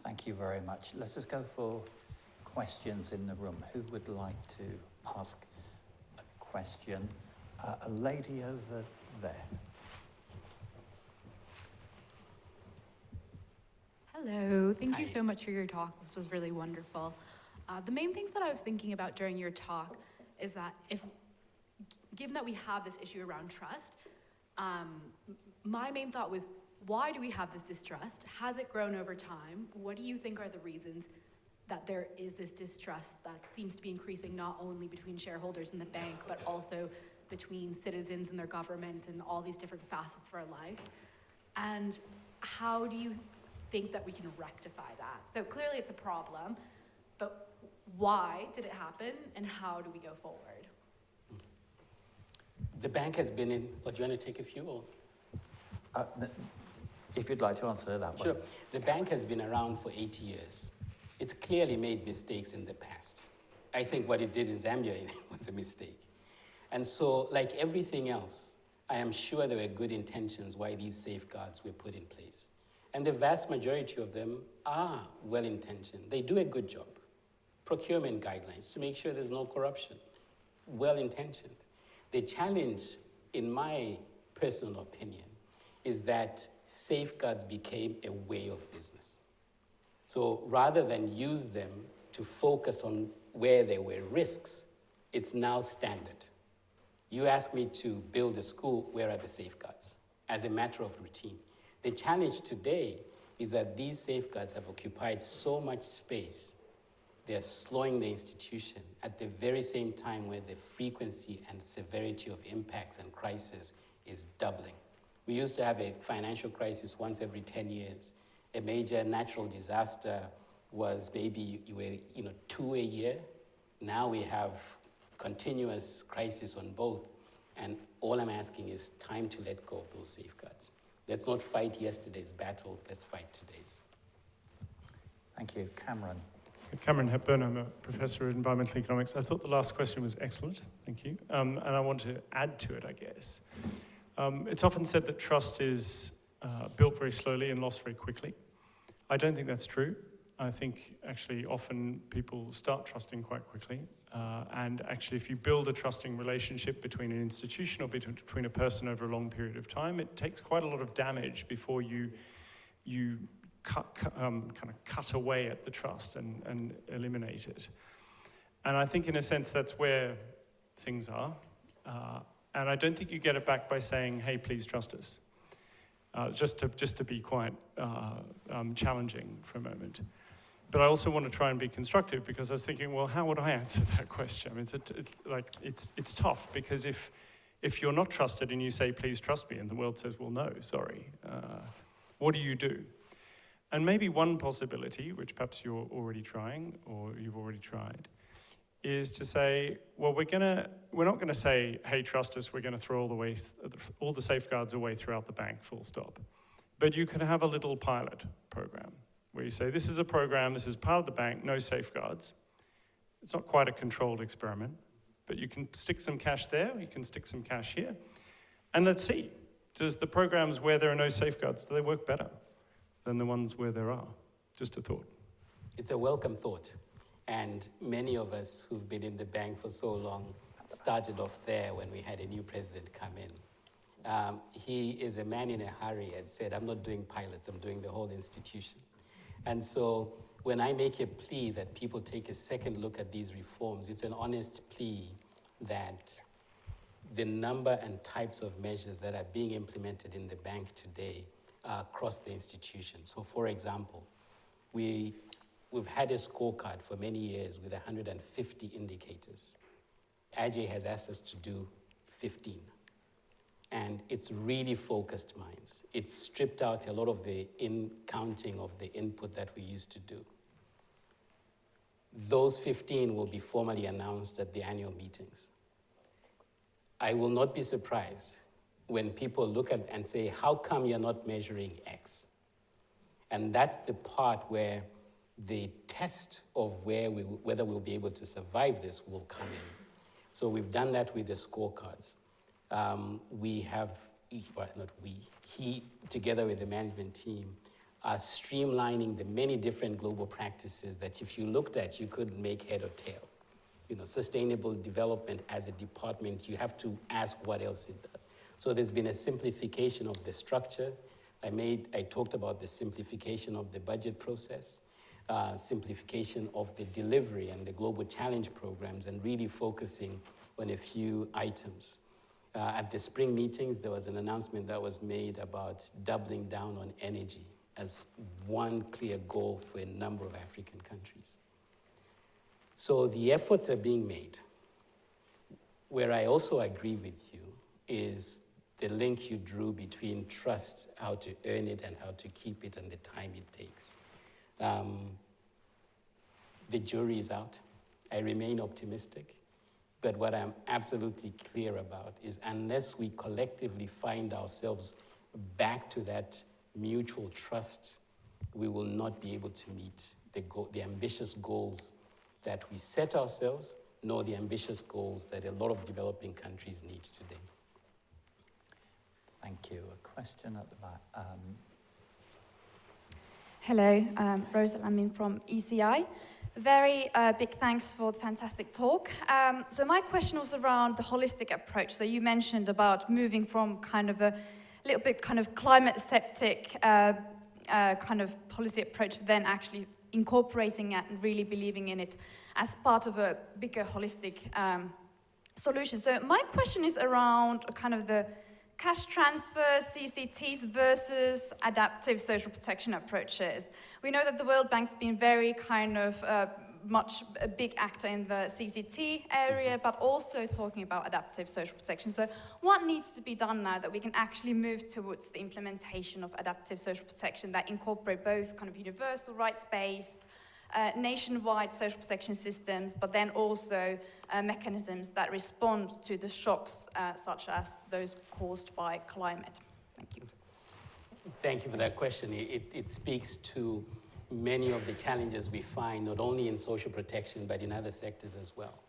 Thank you very much. Let us go for questions in the room. Who would like to ask a question? A lady over there. Hello, thank you Hi. so much for your talk. This was really wonderful. The main things that I was thinking about during your talk is that given that we have this issue around trust, my main thought was, why do we have this distrust? Has it grown over time? What do you think are the reasons that there is this distrust that seems to be increasing not only between shareholders and the bank, but also between citizens and their government and all these different facets of our life? And how do you think that we can rectify that? So clearly it's a problem, but why did it happen and how do we go forward? The bank has been in, or do you want to take a few? Or? If you'd like to answer that one. Sure. The bank has been around for 80 years. It's clearly made mistakes in the past. I think what it did in Zambia was a mistake. And so, like everything else, I am sure there were good intentions why these safeguards were put in place. And the vast majority of them are well-intentioned. They do a good job. Procurement guidelines to make sure there's no corruption. Well-intentioned. The challenge, in my personal opinion, is that safeguards became a way of business. So rather than use them to focus on where there were risks, it's now standard. You ask me to build a school, where are the safeguards? As a matter of routine. The challenge today is that these safeguards have occupied so much space, they're slowing the institution at the very same time where the frequency and severity of impacts and crisis is doubling. We used to have a financial crisis once every 10 years. A major natural disaster was maybe 2 a year. Now we have continuous crisis on both. And all I'm asking is time to let go of those safeguards. Let's not fight yesterday's battles, let's fight today's. Thank you. Cameron. So Cameron Hepburn, I'm a professor of environmental economics. I thought the last question was excellent, thank you. And I want to add to it, I guess. It's often said that trust is built very slowly and lost very quickly. I don't think that's true. I think actually often people start trusting quite quickly. And actually if you build a trusting relationship between an institution or between a person over a long period of time, it takes quite a lot of damage before you kind of cut away at the trust and eliminate it. And I think in a sense that's where things are. And I don't think you get it back by saying, hey, please trust us. Just to be quite challenging for a moment. But I also want to try and be constructive, because I was thinking, well, how would I answer that question? I mean, it's tough, because if you're not trusted and you say, please trust me, and the world says, well, no, sorry, what do you do? And maybe one possibility, which perhaps you're already trying, or you've already tried, is to say, well, we're not gonna say, hey, trust us, we're gonna throw all the safeguards away throughout the bank, full stop. But you could have a little pilot program where you say, this is a program, this is part of the bank, no safeguards. It's not quite a controlled experiment, but you can stick some cash there, you can stick some cash here, and let's see, does the programs where there are no safeguards, do they work better than the ones where there are? Just a thought. It's a welcome thought. And many of us who've been in the bank for so long started off there when we had a new president come in. He is a man in a hurry and said, I'm not doing pilots, I'm doing the whole institution. And so when I make a plea that people take a second look at these reforms, it's an honest plea that the number and types of measures that are being implemented in the bank today are across the institution. So for example, we've had a scorecard for many years with 150 indicators. Ajay has asked us to do 15. And it's really focused minds. It's stripped out a lot of the counting of the input that we used to do. Those 15 will be formally announced at the annual meetings. I will not be surprised when people look at and say, how come you're not measuring X? And that's the part where the test of whether we'll be able to survive this will come in. So we've done that with the scorecards. He, together with the management team, are streamlining the many different global practices that if you looked at, you couldn't make head or tail. You know, sustainable development as a department, you have to ask what else it does. So there's been a simplification of the structure. I talked about the simplification of the budget process, simplification of the delivery and the global challenge programs, and really focusing on a few items. At the spring meetings, there was an announcement that was made about doubling down on energy as one clear goal for a number of African countries. So the efforts are being made. Where I also agree with you is the link you drew between trust, how to earn it and how to keep it, and the time it takes. The jury is out. I remain optimistic. But what I'm absolutely clear about is unless we collectively find ourselves back to that mutual trust, we will not be able to meet the ambitious goals that we set ourselves, nor the ambitious goals that a lot of developing countries need today. Thank you. A question at the back. Hello, Rosa Lamin from ECI. Very big thanks for the fantastic talk. So my question was around the holistic approach. So you mentioned about moving from kind of a little bit kind of climate septic kind of policy approach to then actually incorporating it and really believing in it as part of a bigger holistic solution. So my question is around kind of the cash transfer, CCTs versus adaptive social protection approaches. We know that the World Bank's been very kind of much a big actor in the CCT area, but also talking about adaptive social protection. So what needs to be done now that we can actually move towards the implementation of adaptive social protection that incorporate both kind of universal rights-based, nationwide social protection systems, but then also mechanisms that respond to the shocks such as those caused by climate? Thank you. Thank you for that question. It speaks to many of the challenges we find, not only in social protection, but in other sectors as well.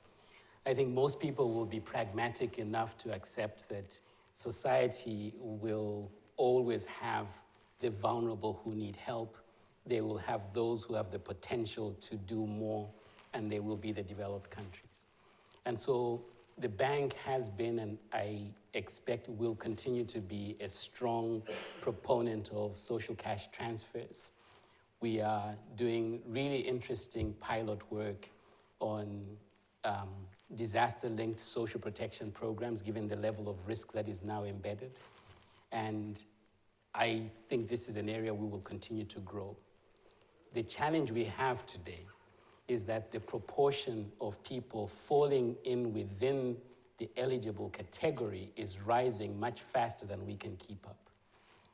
I think most people will be pragmatic enough to accept that society will always have the vulnerable who need help. They will have those who have the potential to do more, and they will be the developed countries. And so the bank has been, and I expect will continue to be, a strong proponent of social cash transfers. We are doing really interesting pilot work on disaster-linked social protection programs, given the level of risk that is now embedded. And I think this is an area we will continue to grow. The challenge we have today is that the proportion of people falling in within the eligible category is rising much faster than we can keep up.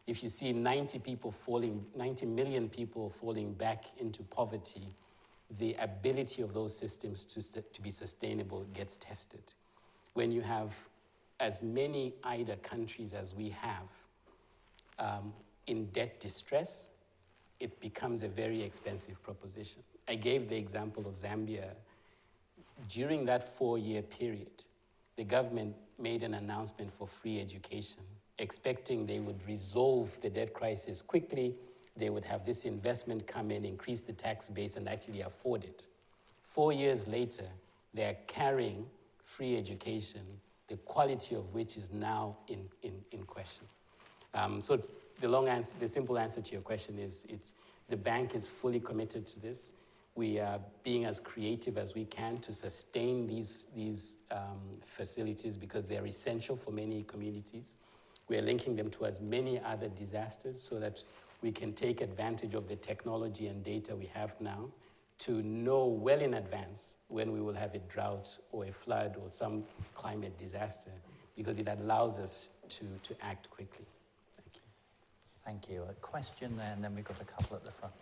If you see 90 million people falling back into poverty, the ability of those systems to be sustainable gets tested. When you have as many IDA countries as we have in debt distress, it becomes a very expensive proposition. I gave the example of Zambia. During that 4-year period, the government made an announcement for free education, expecting they would resolve the debt crisis quickly, they would have this investment come in, increase the tax base, and actually afford it. 4 years later, they're carrying free education, the quality of which is now in question. So the simple answer to your question is the bank is fully committed to this. We are being as creative as we can to sustain these facilities because they're essential for many communities. We are linking them to as many other disasters so that we can take advantage of the technology and data we have now to know well in advance when we will have a drought or a flood or some climate disaster, because it allows us to act quickly. Thank you. Thank you. A question there, and then we've got a couple at the front.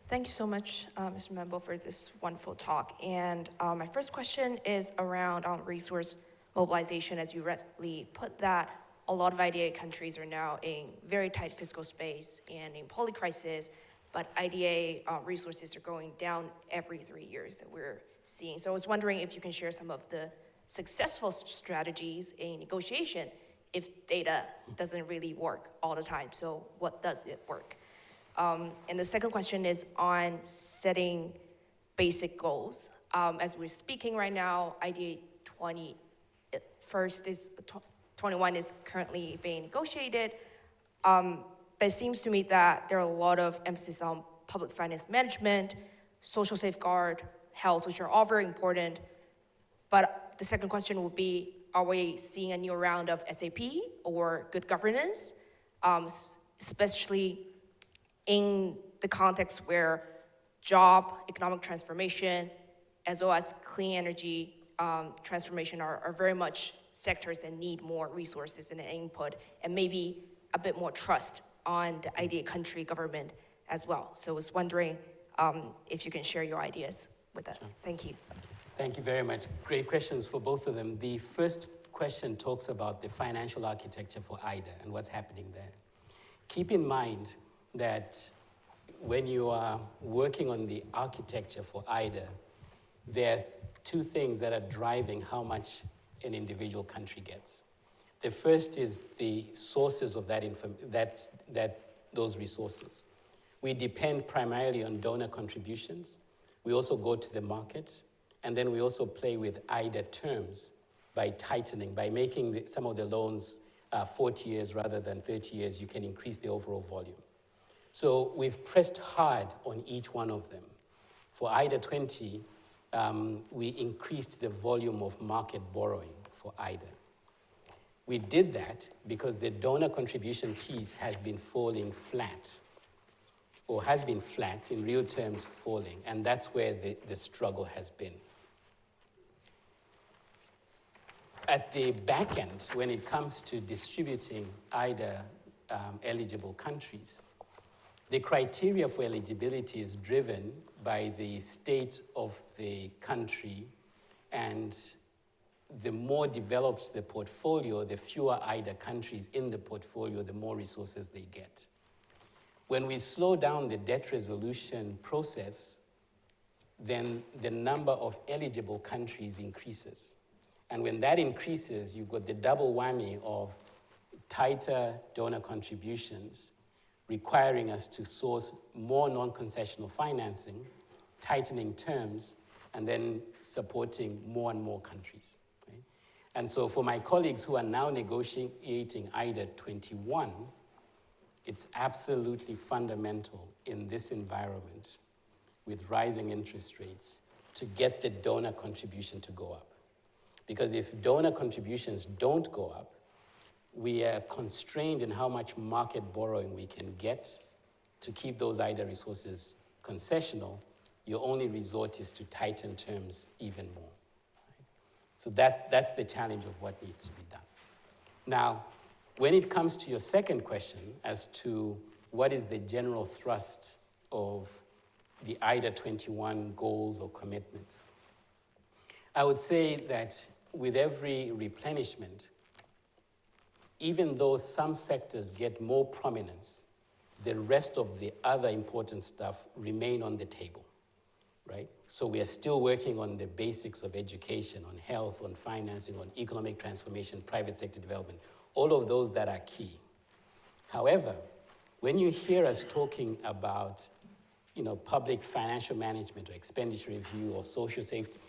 Thank you so much, Mr. Maimbo, for this wonderful talk. And my first question is around resource mobilization. As you rightly put that, a lot of IDA countries are now in very tight fiscal space and in poly-crisis, but IDA resources are going down every 3 years that we're seeing. So I was wondering if you can share some of the successful strategies in negotiation if data doesn't really work all the time. So what does it work? And the second question is on setting basic goals. As we're speaking right now, IDA 21 is currently being negotiated. But it seems to me that there are a lot of emphasis on public finance management, social safeguard, health, which are all very important. But the second question would be, are we seeing a new round of SAP or good governance, especially in the context where job, economic transformation, as well as clean energy transformation are very much sectors that need more resources and input, and maybe a bit more trust on the IDA country government as well. So I was wondering if you can share your ideas with us. Sure. Thank you. Thank you very much. Great questions for both of them. The first question talks about the financial architecture for IDA and what's happening there. Keep in mind that when you are working on the architecture for IDA, there are two things that are driving how much an individual country gets. The first is the sources of those resources. We depend primarily on donor contributions. We also go to the market, and then we also play with IDA terms by tightening, by making some of the loans 40 years rather than 30 years. You can increase the overall volume. So we've pressed hard on each one of them. For IDA 20, we increased the volume of market borrowing for IDA. We did that because the donor contribution piece has been falling flat, or has been flat, in real terms falling, and that's where the struggle has been. At the back end, when it comes to distributing IDA eligible countries, the criteria for eligibility is driven by the state of the country, and the more developed the portfolio, the fewer IDA countries in the portfolio, the more resources they get. When we slow down the debt resolution process, then the number of eligible countries increases. And when that increases, you've got the double whammy of tighter donor contributions, requiring us to source more non-concessional financing, tightening terms, and then supporting more and more countries. Right? And so for my colleagues who are now negotiating IDA 21, it's absolutely fundamental in this environment with rising interest rates to get the donor contribution to go up. Because if donor contributions don't go up, we are constrained in how much market borrowing we can get to keep those IDA resources concessional. Your only resort is to tighten terms even more. Right? So that's the challenge of what needs to be done. Now, when it comes to your second question as to what is the general thrust of the IDA 21 goals or commitments, I would say that with every replenishment, even though some sectors get more prominence, the rest of the other important stuff remain on the table, right? So we are still working on the basics of education, on health, on financing, on economic transformation, private sector development, all of those that are key. However, when you hear us talking about public financial management or expenditure review or social safety,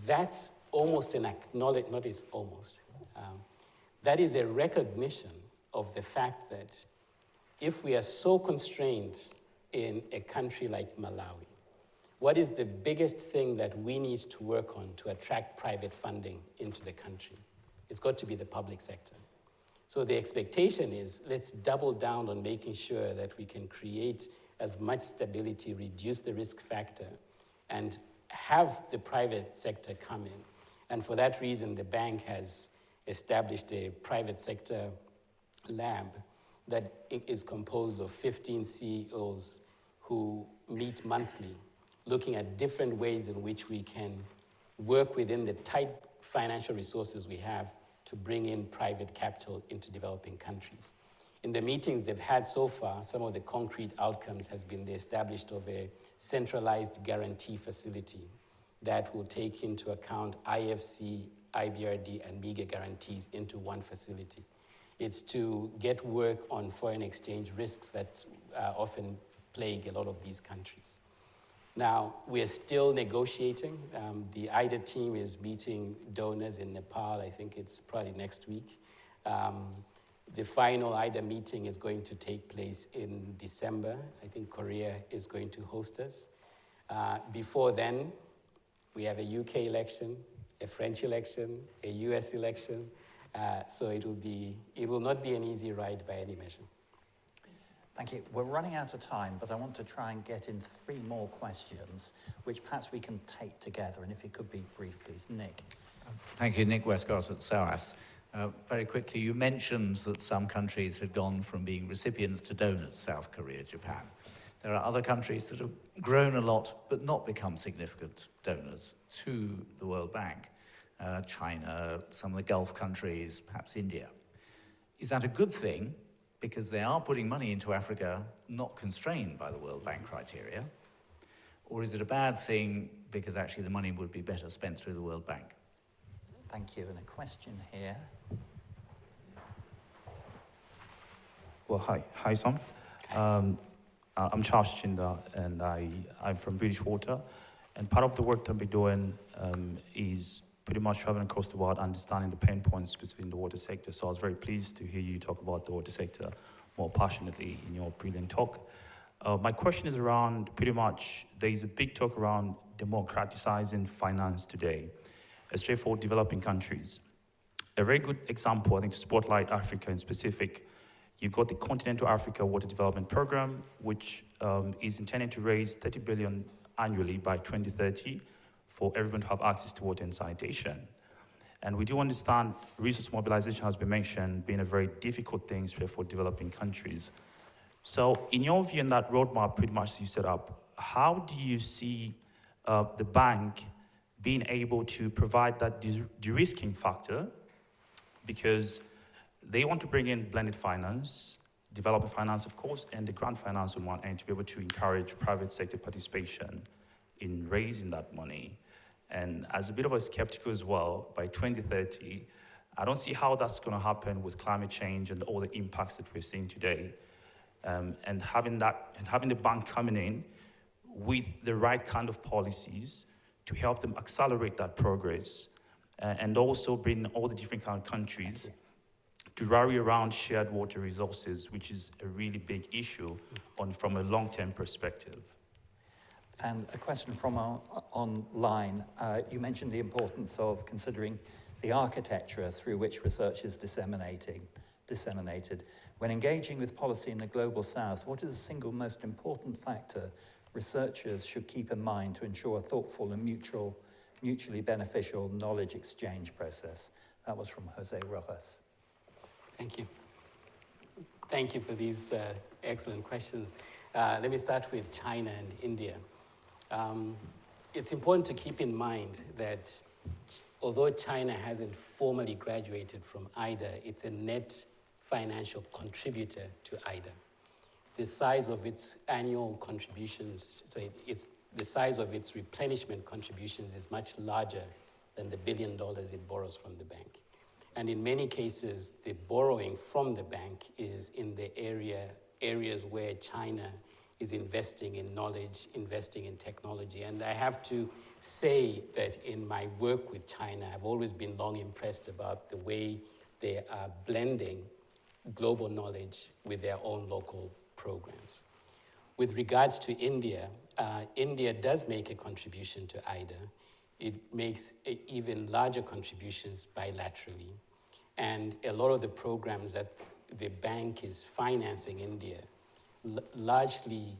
that's almost an acknowledgement, not is almost, that is a recognition of the fact that if we are so constrained in a country like Malawi, what is the biggest thing that we need to work on to attract private funding into the country? It's got to be the public sector. So the expectation is let's double down on making sure that we can create as much stability, reduce the risk factor, and have the private sector come in. And for that reason, the bank has established a private sector lab that is composed of 15 CEOs who meet monthly, looking at different ways in which we can work within the tight financial resources we have to bring in private capital into developing countries. In the meetings they've had so far, some of the concrete outcomes has been the establishment of a centralized guarantee facility that will take into account IFC, IBRD, and MIGA guarantees into one facility. It's to get work on foreign exchange risks that often plague a lot of these countries. Now, we're still negotiating. The IDA team is meeting donors in Nepal. I think it's probably next week. The final IDA meeting is going to take place in December. I think Korea is going to host us. Before then, we have a UK election, a French election, a US election. So it will not be an easy ride by any measure. Thank you. We're running out of time, but I want to try and get in 3 more questions, which perhaps we can take together. And if it could be brief, please. Nick. Thank you. Nick Westcott at SOAS. Very quickly, you mentioned that some countries had gone from being recipients to donors, South Korea, Japan. There are other countries that have grown a lot but not become significant donors to the World Bank. China, some of the Gulf countries, perhaps India. Is that a good thing because they are putting money into Africa not constrained by the World Bank criteria? Or is it a bad thing because actually the money would be better spent through the World Bank? Thank you. And a question here. Well, hi, Sam. I'm Charles Chinda, and I'm from British Water. And part of the work that I've been doing is pretty much traveling across the world, understanding the pain points specifically in the water sector. So I was very pleased to hear you talk about the water sector more passionately in your brilliant talk. My question is around pretty much, there's a big talk around democratizing finance today, especially for developing countries. A very good example, I think, to spotlight Africa in specific, you've got the Continental Africa Water Development Program, which is intended to raise 30 billion annually by 2030 for everyone to have access to water and sanitation. And we do understand resource mobilization has been mentioned being a very difficult thing, especially for developing countries. So in your view, in that roadmap pretty much you set up, how do you see the bank being able to provide that de-risking factor? Because they want to bring in blended finance, developer finance, of course, and the grant finance on one end to be able to encourage private sector participation in raising that money. And as a bit of a skeptical as well, by 2030, I don't see how that's going to happen with climate change and all the impacts that we're seeing today. And having the bank coming in with the right kind of policies to help them accelerate that progress, and also bring all the different kind of countries to rally around shared water resources, which is a really big issue from a long-term perspective. And a question from online. You mentioned the importance of considering the architecture through which research is disseminated. When engaging with policy in the Global South, what is the single most important factor researchers should keep in mind to ensure a thoughtful and mutually beneficial knowledge exchange process? That was from Jose Rojas. Thank you. Thank you for these excellent questions. Let me start with China and India. It's important to keep in mind that although China hasn't formally graduated from IDA, it's a net financial contributor to IDA. The size of its annual contributions, the size of its replenishment contributions is much larger than the $1 billion it borrows from the bank. And in many cases, the borrowing from the bank is in the areas where China is investing in knowledge, investing in technology. And I have to say that in my work with China, I've always been long impressed about the way they are blending global knowledge with their own local programs. With regards to India, India does make a contribution to IDA. It makes even larger contributions bilaterally. And a lot of the programs that the bank is financing India largely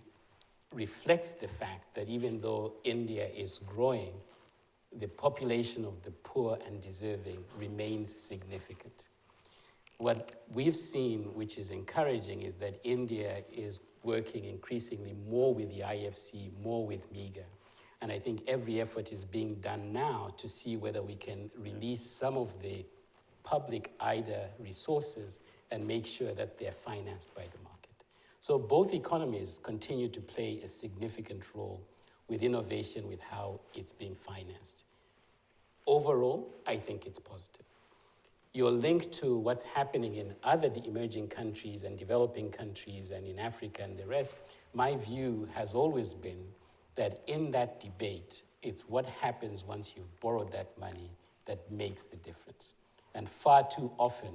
reflects the fact that even though India is growing, the population of the poor and deserving remains significant. What we've seen, which is encouraging, is that India is working increasingly more with the IFC, more with MEGA. And I think every effort is being done now to see whether we can release some of the public IDA resources and make sure that they're financed by the market. So both economies continue to play a significant role with innovation, with how it's being financed. Overall, I think it's positive. Your link to what's happening in other emerging countries and developing countries and in Africa and the rest, my view has always been that in that debate, it's what happens once you've borrowed that money that makes the difference. And far too often,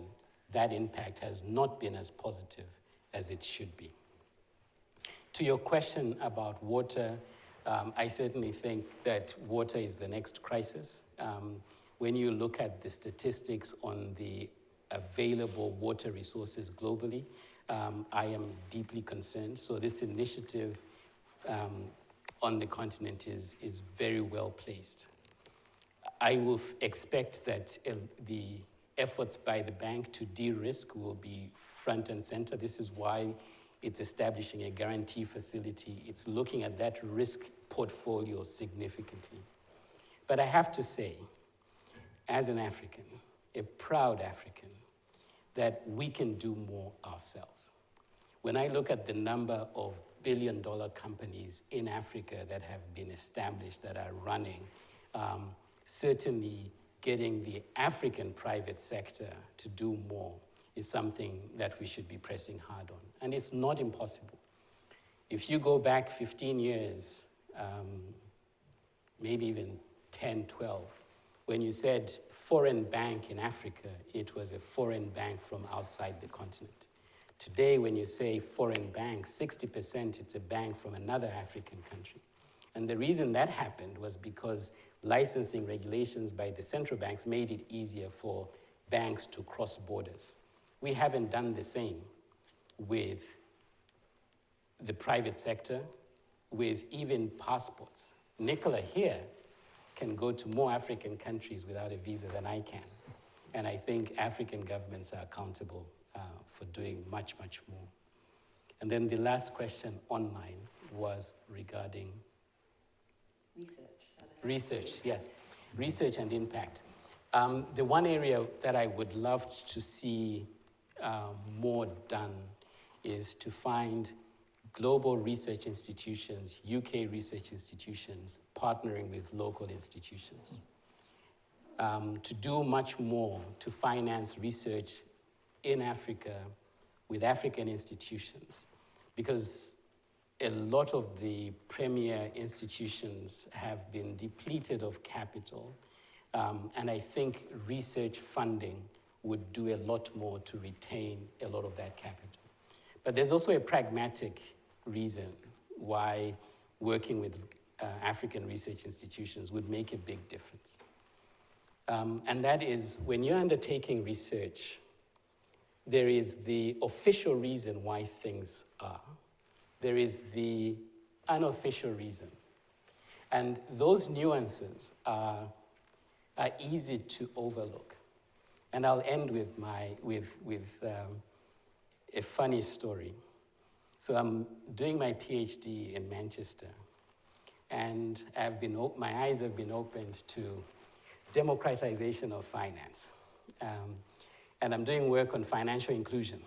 that impact has not been as positive as it should be. To your question about water, I certainly think that water is the next crisis. When you look at the statistics on the available water resources globally, I am deeply concerned. So this initiative on the continent is very well placed. I will expect that the efforts by the bank to de-risk will be front and center. This is why it's establishing a guarantee facility. It's looking at that risk portfolio significantly. But I have to say, as an African, a proud African, that we can do more ourselves. When I look at the number of billion-dollar companies in Africa that have been established, that are running, certainly getting the African private sector to do more is something that we should be pressing hard on. And it's not impossible. If you go back 15 years, maybe even 10, 12, when you said foreign bank in Africa, it was a foreign bank from outside the continent. Today, when you say foreign bank, 60% it's a bank from another African country. And the reason that happened was because licensing regulations by the central banks made it easier for banks to cross borders. We haven't done the same with the private sector, with even passports. Nicola here can go to more African countries without a visa than I can. And I think African governments are accountable for doing much, much more. And then the last question online was regarding research, yes. Research and impact. The one area that I would love to see more done is to find global research institutions, UK research institutions, partnering with local institutions. To do much more to finance research in Africa with African institutions, because a lot of the premier institutions have been depleted of capital, and I think research funding would do a lot more to retain a lot of that capital. But there's also a pragmatic reason why working with African research institutions would make a big difference. And that is, when you're undertaking research, there is the official reason why things are. There is the unofficial reason. And those nuances are easy to overlook. And I'll end with a funny story. So I'm doing my PhD in Manchester, and my eyes have been opened to democratization of finance. And I'm doing work on financial inclusion.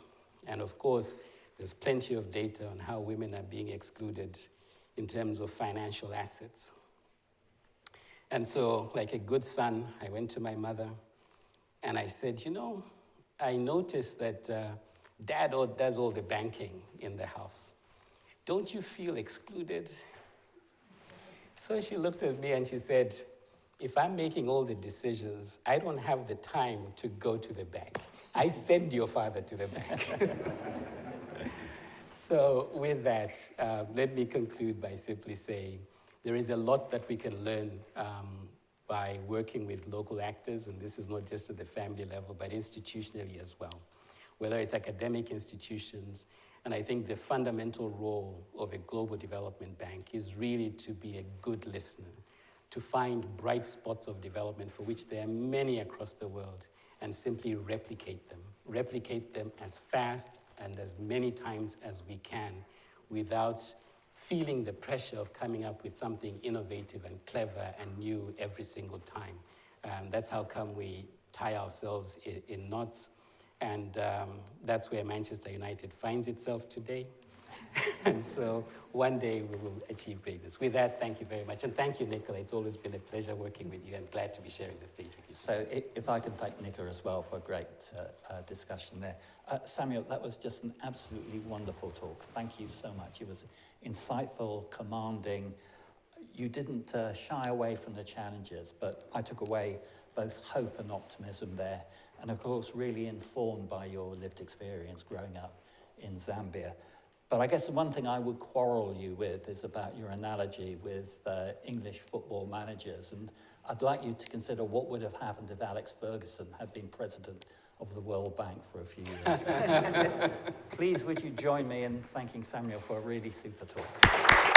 And of course, there's plenty of data on how women are being excluded in terms of financial assets. And so, like a good son, I went to my mother and I said, you know, I noticed that Dad does all the banking in the house. Don't you feel excluded? So she looked at me and she said, if I'm making all the decisions, I don't have the time to go to the bank. I send your father to the bank. So with that, let me conclude by simply saying there is a lot that we can learn by working with local actors, and this is not just at the family level, but institutionally as well, whether it's academic institutions. And I think the fundamental role of a global development bank is really to be a good listener, to find bright spots of development for which there are many across the world, and simply replicate them as fast and as many times as we can without feeling the pressure of coming up with something innovative and clever and new every single time. That's how come we tie ourselves in knots, and that's where Manchester United finds itself today. And so one day we will achieve greatness. With that, thank you very much. And thank you, Nicola. It's always been a pleasure working with you, and glad to be sharing the stage with you. So if I could thank Nicola as well for a great discussion there. Samuel, that was just an absolutely wonderful talk. Thank you so much. It was insightful, commanding. You didn't shy away from the challenges, but I took away both hope and optimism there. And of course, really informed by your lived experience growing up in Zambia. But I guess the one thing I would quarrel you with is about your analogy with English football managers. And I'd like you to consider what would have happened if Alex Ferguson had been president of the World Bank for a few years. Please, would you join me in thanking Samuel for a really super talk?